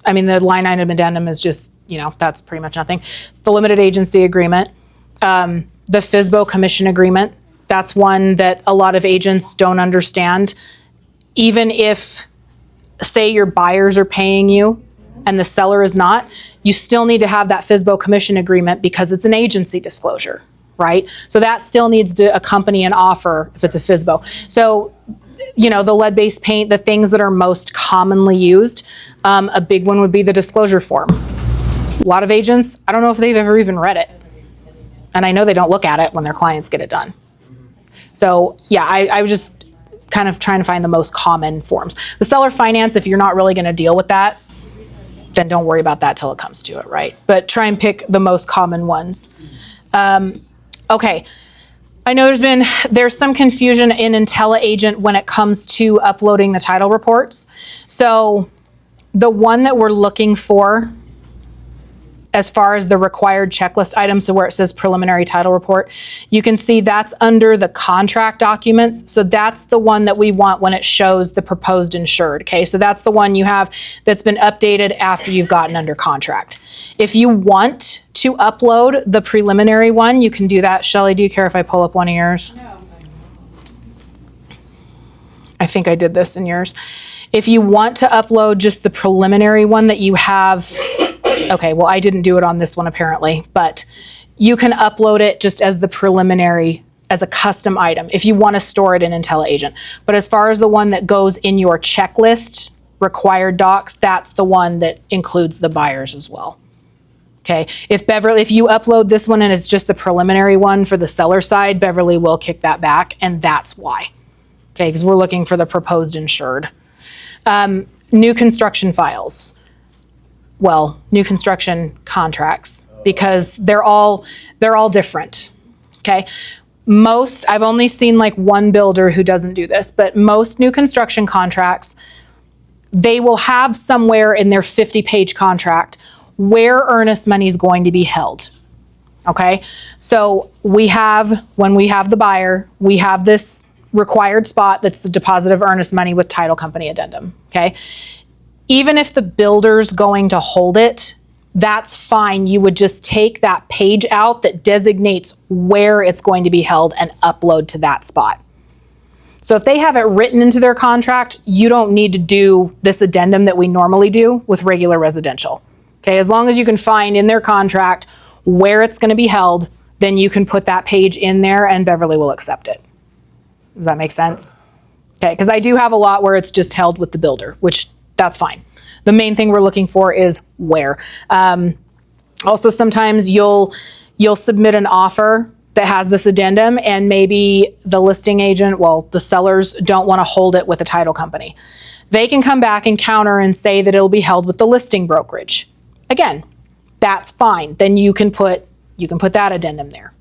I mean, the line item addendum is just, that's pretty much nothing. The limited agency agreement, the FSBO commission agreement, that's one that a lot of agents don't understand. Even if, say, your buyers are paying you and the seller is not, you still need to have that FSBO commission agreement because it's an agency disclosure, right? So that still needs to accompany an offer if it's a FSBO. So, the lead-based paint, the things that are most commonly used, a big one would be the disclosure form. A lot of agents, I don't know if they've ever even read it. And I know they don't look at it when their clients get it done. So yeah, I was just kind of trying to find the most common forms. The seller finance, if you're not really going to deal with that, then don't worry about that till it comes to it, right? But try and pick the most common ones. Okay. I know there's some confusion in IntelliAgent when it comes to uploading the title reports. So the one that we're looking for as far as the required checklist items, so where it says preliminary title report, you can see that's under the contract documents. So that's the one that we want when it shows the proposed insured. Okay, so that's the one you have that's been updated after you've gotten under contract. If you want to upload the preliminary one, you can do that. Shelley, do you care if I pull up one of yours? No. I think I did this in yours. If you want to upload just the preliminary one that you have, okay, well, I didn't do it on this one apparently, but you can upload it just as the preliminary, as a custom item, if you want to store it in IntelliAgent. But as far as the one that goes in your checklist required docs, that's the one that includes the buyers as well. Okay, if you upload this one and it's just the preliminary one for the seller side, Beverly will kick that back, and that's why. Okay, because we're looking for the proposed insured. New construction files. Well, new construction contracts, because they're all different. Okay, I've only seen like one builder who doesn't do this, but most new construction contracts, they will have somewhere in their 50-page contract where earnest money is going to be held. Okay, so when we have the buyer, we have this required spot that's the deposit of earnest money with title company addendum. Okay, even if the builder's going to hold it, that's fine. You would just take that page out that designates where it's going to be held and upload to that spot. So if they have it written into their contract, you don't need to do this addendum that we normally do with regular residential. Okay, as long as you can find in their contract where it's going to be held, then you can put that page in there and Beverly will accept it. Does that make sense? Okay, because I do have a lot where it's just held with the builder, which that's fine. The main thing we're looking for is where. Also, sometimes you'll submit an offer that has this addendum and maybe the listing agent, the sellers don't want to hold it with a title company. They can come back and counter and say that it'll be held with the listing brokerage. Again, that's fine. Then you can put that addendum there.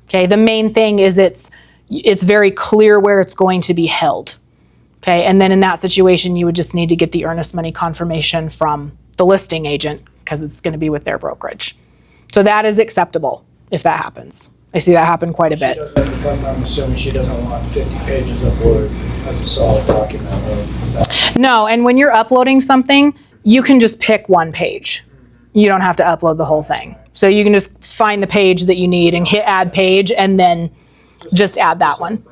Okay, the main thing is it's very clear where it's going to be held. Okay, and then in that situation, you would just need to get the earnest money confirmation from the listing agent because it's going to be with their brokerage. So that is acceptable if that happens. I see that happen quite a bit. I'm assuming she doesn't want 50 pages uploaded as a solid document of that. No, and when you're uploading something, you can just pick one page. You don't have to upload the whole thing. So you can just find the page that you need and hit add page and then just add that one.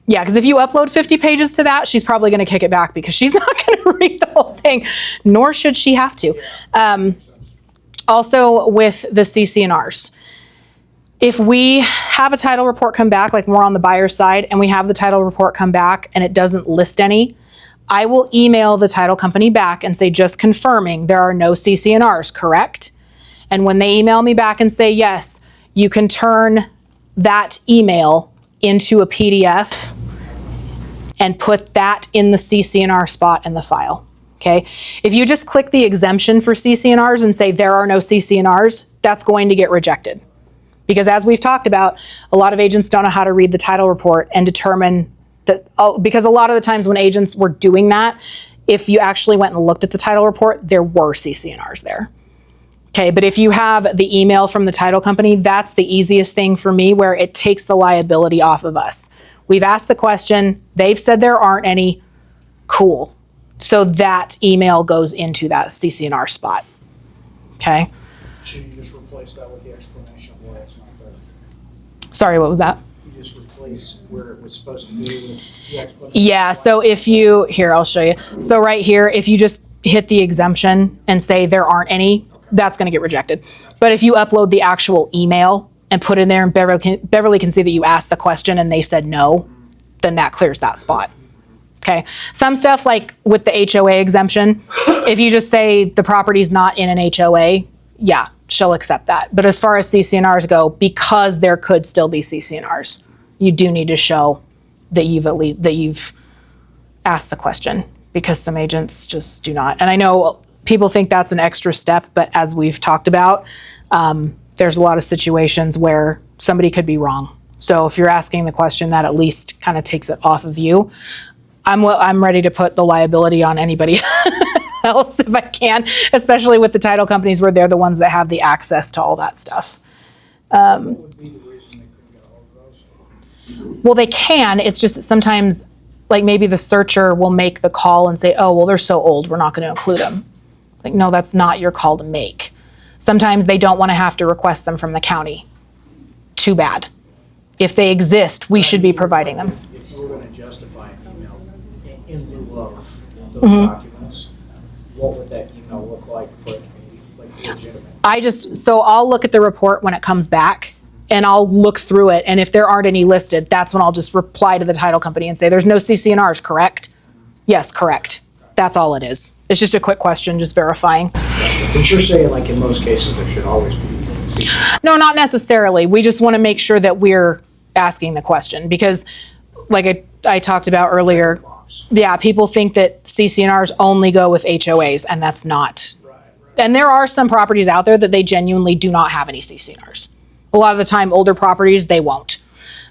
Yeah, because if you upload 50 pages to that, she's probably going to kick it back because she's not going to read the whole thing, nor should she have to. Also with the CC&Rs, if we have a title report come back, like more on the buyer's side, and we have the title report come back and it doesn't list any, I will email the title company back and say, just confirming there are no CC&Rs, correct? And when they email me back and say yes, you can turn that email into a PDF and put that in the CC&R spot in the file. Okay, if you just click the exemption for CC&Rs and say there are no CC&Rs, that's going to get rejected. Because as we've talked about, a lot of agents don't know how to read the title report and determine that, because a lot of the times when agents were doing that, if you actually went and looked at the title report, there were CC&Rs there. Okay, but if you have the email from the title company, that's the easiest thing for me, where it takes the liability off of us. We've asked the question, they've said there aren't any, cool. So that email goes into that CC&R spot. Okay? Should you just replace that with the explanation of why it's not there? Sorry, what was that? You just replace where it was supposed to be with the explanation. Yeah, so if you, here, I'll show you. So right here, if you just hit the exemption and say there aren't any, that's going to get rejected. But if you upload the actual email and put it in there, and Beverly can see that you asked the question and they said no, then that clears that spot. Okay. Some stuff like with the HOA exemption, if you just say the property's not in an HOA, yeah, she'll accept that. But as far as CC&Rs go, because there could still be CC&Rs, you do need to show that you've asked the question, because some agents just do not. And I know people think that's an extra step, but as we've talked about, there's a lot of situations where somebody could be wrong. So if you're asking the question, that at least kind of takes it off of you. I'm ready to put the liability on anybody else if I can, especially with the title companies where they're the ones that have the access to all that stuff. What would be the reason they couldn't get all of those? Well, they can. It's just that sometimes, like maybe the searcher will make the call and say, oh, well, they're so old, we're not going to include them. Like, no, that's not your call to make. Sometimes they don't want to have to request them from the county. Too bad. If they exist, we should be providing them. If you were going to justify an email in lieu of those Mhm. documents, what would that email look like for it to be like legitimate? So I'll look at the report when it comes back and I'll look through it. And if there aren't any listed, that's when I'll just reply to the title company and say, there's no CC&Rs, correct? Yes, correct. That's all it is. It's just a quick question, just verifying. But you're saying like in most cases there should always be. No, not necessarily. We just want to make sure that we're asking the question, because like I talked about earlier, yeah, people think that CC&Rs only go with HOAs, and that's not. And there are some properties out there that they genuinely do not have any CC&Rs. A lot of the time, older properties, they won't.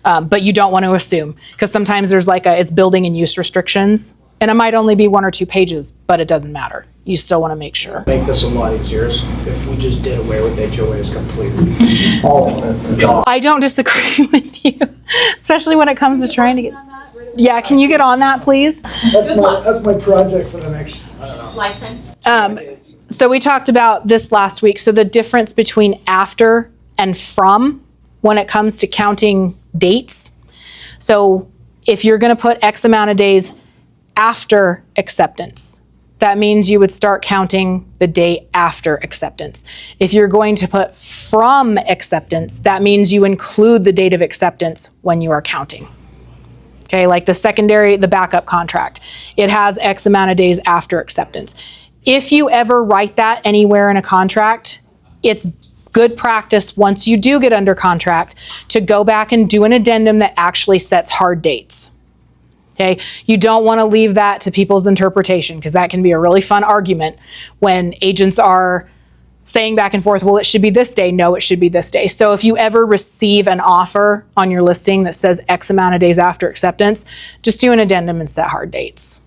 But you don't want to assume, because sometimes there's like it's building and use restrictions, and it might only be 1 or 2 pages, but it doesn't matter. You still want to make sure. Make this a lot easier if we just did away with HOAs completely. All of them. I don't disagree with you, especially when it comes to trying to get. Yeah, can you get on that, please? That's my project for the next, I don't know. Lifetime. So we talked about this last week. So the difference between after and from when it comes to counting dates. So if you're going to put X amount of days after acceptance, that means you would start counting the day after acceptance. If you're going to put from acceptance, that means you include the date of acceptance when you are counting. Okay, like the backup contract, it has X amount of days after acceptance. If you ever write that anywhere in a contract, it's good practice once you do get under contract to go back and do an addendum that actually sets hard dates. Okay, you don't want to leave that to people's interpretation, because that can be a really fun argument when agents are saying back and forth, well, it should be this day. No, it should be this day. So if you ever receive an offer on your listing that says X amount of days after acceptance, just do an addendum and set hard dates,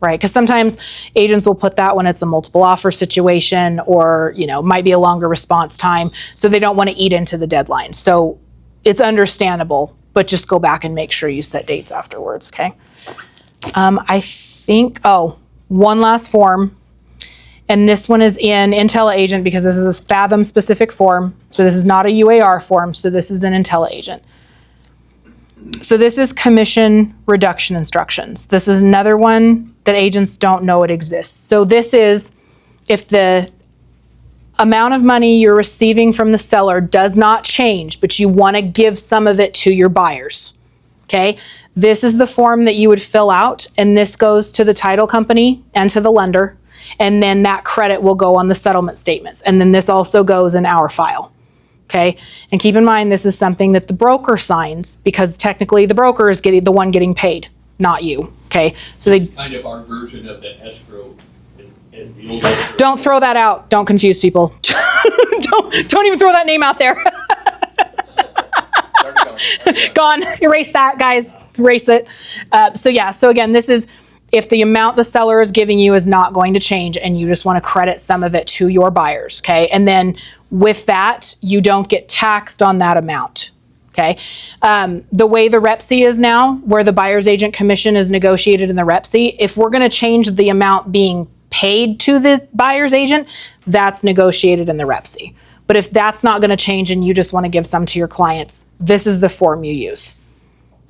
right? Because sometimes agents will put that when it's a multiple offer situation, or, might be a longer response time. So they don't want to eat into the deadline. So it's understandable, but just go back and make sure you set dates afterwards, okay? I think, one last form. And this one is in IntelliAgent, because this is a Fathom specific form. So this is not a UAR form. So this is an IntelliAgent. So this is commission reduction instructions. This is another one that agents don't know it exists. So this is if the amount of money you're receiving from the seller does not change, but you want to give some of it to your buyers. Okay, this is the form that you would fill out, and this goes to the title company and to the lender, and then that credit will go on the settlement statements, and then this also goes in our file. Okay, and keep in mind this is something that the broker signs, because technically the broker is the one getting paid, not you. Okay, so they kind of our version of the escrow in the old escrow. Don't throw that out. Don't confuse people. Don't even throw that name out there. Gone. Erase that, guys. Erase it. So again, this is if the amount the seller is giving you is not going to change and you just want to credit some of it to your buyers, okay? And then with that, you don't get taxed on that amount, okay? The way the REPC is now, where the buyer's agent commission is negotiated in the REPC, if we're going to change the amount being paid to the buyer's agent, that's negotiated in the REPC. But if that's not going to change and you just want to give some to your clients, this is the form you use.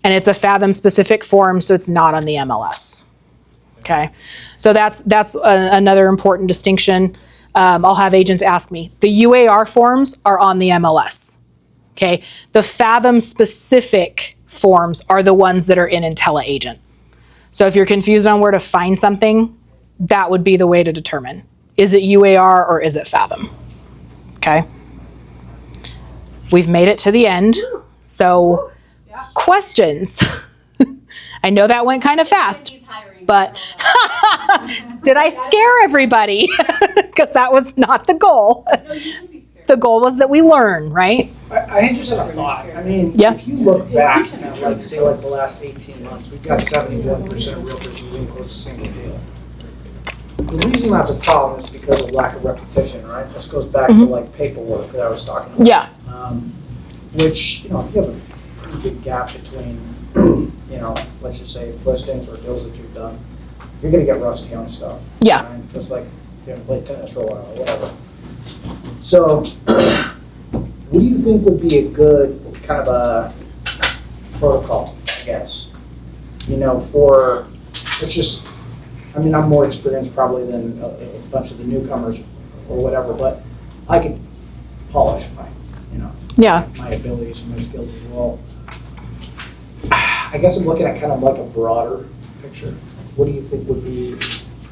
And it's a Fathom specific form, so it's not on the MLS. Okay, so that's another important distinction. I'll have agents ask me. The UAR forms are on the MLS. Okay, the Fathom specific forms are the ones that are in IntelliAgent. So if you're confused on where to find something, that would be the way to determine. Is it UAR or is it Fathom? Okay. We've made it to the end. So questions. I know that went kind of fast, but did I scare everybody? Because that was not the goal. The goal was that we learn, right? I just had a thought. I mean, Yeah. if you look back at, like, say, like the last 18 months, we've got 71% of realtors who didn't close a single deal. The reason that's a problem is because of lack of repetition, right? This goes back to, like, paperwork that I was talking about. Yeah. Which, you know, if you have a pretty big gap between, you know, let's just say listings or deals that you've done, you're going to get rusty on stuff. Yeah. Right? Just like if you haven't played tennis for a while or whatever. So, what do you think would be a good kind of a protocol, I guess? You know, for, it's just, I mean, I'm more experienced probably than a bunch of the newcomers or whatever, but I could polish my, you know, my abilities and my skills as well. I guess I'm looking at kind of like a broader picture. What do you think would be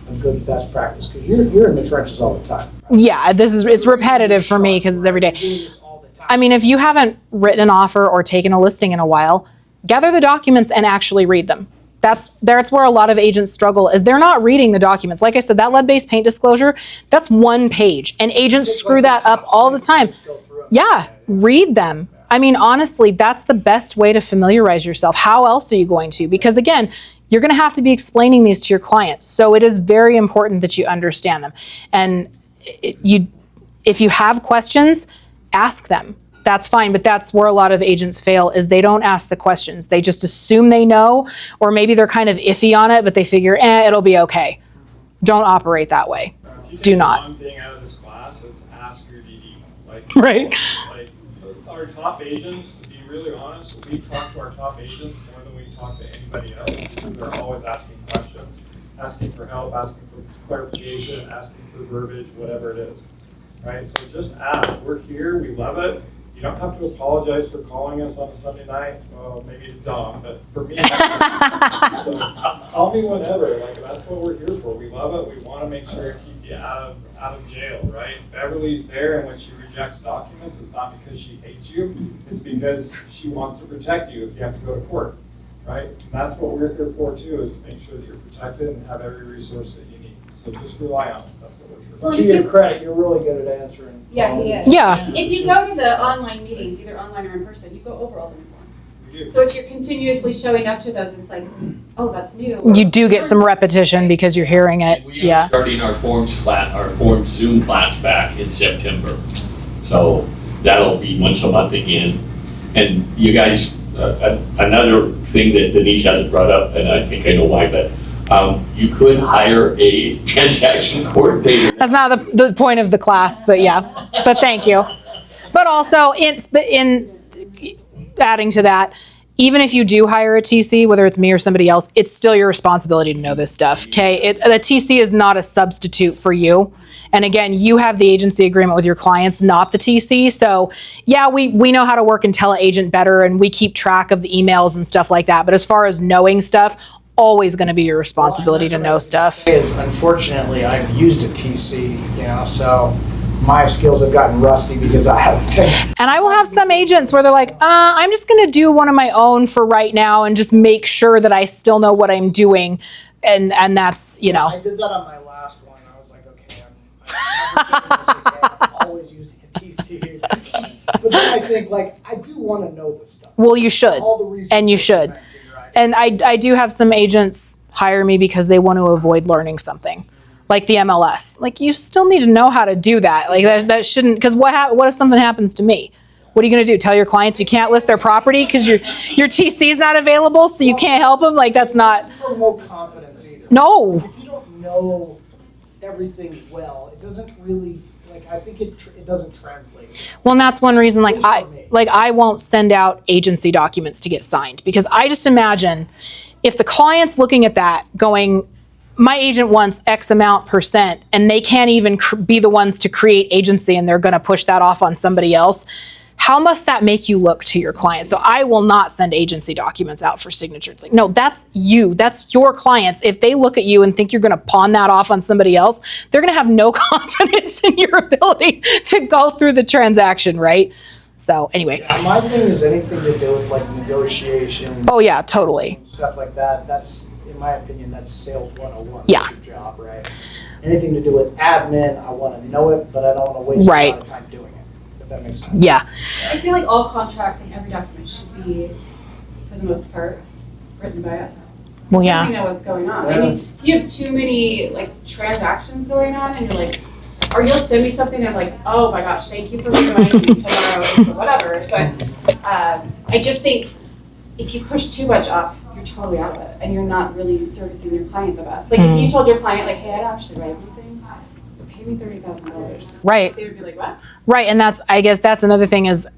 a good best practice? Because you're in the trenches all the time. Right? Yeah, it's repetitive for me because it's every day. I mean, if you haven't written an offer or taken a listing in a while, gather the documents and actually read them. That's where a lot of agents struggle, is they're not reading the documents. Like I said, that lead-based paint disclosure, that's one page, and agents screw that up all the time. Yeah, read them. I mean, honestly, that's the best way to familiarize yourself. How else are you going to? Because again, you're going to have to be explaining these to your clients. So it is very important that you understand them. And if you have questions, ask them. That's fine, but that's where a lot of agents fail, is they don't ask the questions. They just assume they know, or maybe they're kind of iffy on it, but they figure, it'll be okay. Don't operate that way. Do not. One thing out of this class, it's ask your DD. Like, right. Like our top agents, to be really honest, we talk to our top agents more than we talk to anybody else, because they're always asking questions, asking for help, asking for clarification, asking for verbiage, whatever it is. Right? So just ask. We're here. We love it. You don't have to apologize for calling us on a Sunday night. Well, maybe to Dom, but for me, so call me whenever. Like, that's what we're here for. We love it. We want to make sure to keep you out of jail, right? Beverly's there, and when she rejects documents, it's not because she hates you. It's because she wants to protect you if you have to go to court, right? And that's what we're here for too, is to make sure that you're protected and have every resource that you need. So just rely on us. That's what we're here for. To your credit, you're really good at answering. Yeah, he is. Yeah. If you go to the online meetings, either online or in person, you go over all the new forms. So if you're continuously showing up to those, it's like, oh, that's new. You do get some repetition because you're hearing it. We are starting our forms Zoom class back in September. So that'll be once a month again. And you guys, another thing that Denise hasn't brought up, and I think I know why, but you could hire a transaction coordinator. That's not the point of the class, but yeah. But thank you. But also, in adding to that, even if you do hire a TC, whether it's me or somebody else, it's still your responsibility to know this stuff, okay? The TC is not a substitute for you. And again, you have the agency agreement with your clients, not the TC. So yeah, we know how to work IntelliAgent better, and we keep track of the emails and stuff like that. But as far as knowing stuff, always going to be your responsibility to know stuff. Unfortunately, I've used a TC, you know, so my skills have gotten rusty because I haven't. And I will have some agents where they're like, I'm just going to do one of my own for right now and just make sure that I still know what I'm doing. And that's, you know. I did that on my last one. I was like, okay, I'm never doing this again. I'm always using a TC. easy. But then I think, like, I do want to know this stuff. Well, you should, All the reasons and you for should. connecting, right? And I do have some agents hire me because they want to avoid learning something, like the MLS. Like, you still need to know how to do that. Like, that shouldn't, because what if something happens to me? What are you going to do? Tell your clients you can't list their property because your TC is not available, so you can't help them? Like, that's not. Promote confidence either. No. Like, if you don't know everything well, it doesn't really, like, I think it doesn't translate. Well, and that's one reason, like, At least for me. I won't send out agency documents to get signed, because I just imagine if the client's looking at that going, my agent wants X amount %, and they can't even be the ones to create agency, and they're going to push that off on somebody else. How must that make you look to your client? So I will not send agency documents out for signature. It's like, no, that's you. That's your clients. If they look at you and think you're going to pawn that off on somebody else, they're going to have no confidence in your ability to go through the transaction, right? So anyway. Yeah, my thing is anything to do with, like, negotiation. Oh yeah, totally. Stuff like that. That's, in my opinion, that's sales 101. Yeah. That's your job, right? Anything to do with admin, I want to know it, but I don't want to waste a lot of time doing it. If that makes sense. Yeah. I feel like all contracts and every document should be, for the most part, written by us. Well, yeah. We know what's going on. I mean, if you have too many, like, transactions going on and you're like, or you'll send me something and I'm like, oh my gosh, thank you for reminding me tomorrow, or whatever. But I just think if you push too much off, you're totally out of it and you're not really servicing your client the best. Like, if you told your client, like, hey, I don't actually write anything, but pay me $30,000. Right. They would be like, what? Right, and I guess that's another thing is,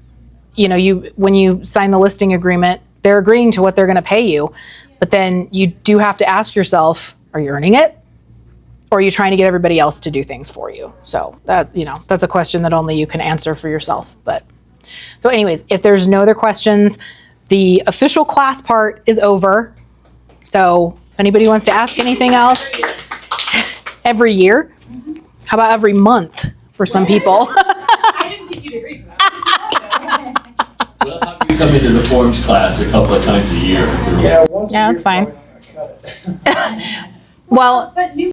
you know, when you sign the listing agreement, they're agreeing to what they're going to pay you, but then you do have to ask yourself, are you earning it? Or are you trying to get everybody else to do things for you? So that, you know, that's a question that only you can answer for yourself. But so anyways, if there's no other questions, the official class part is over. So if anybody wants to ask anything else, every year? How about every month for some people? I didn't think you'd agree to that. We'll have you come into the forms class a couple of times a year. Yeah, once a Yeah, year, that's fine. probably not gonna cut it. Well, But new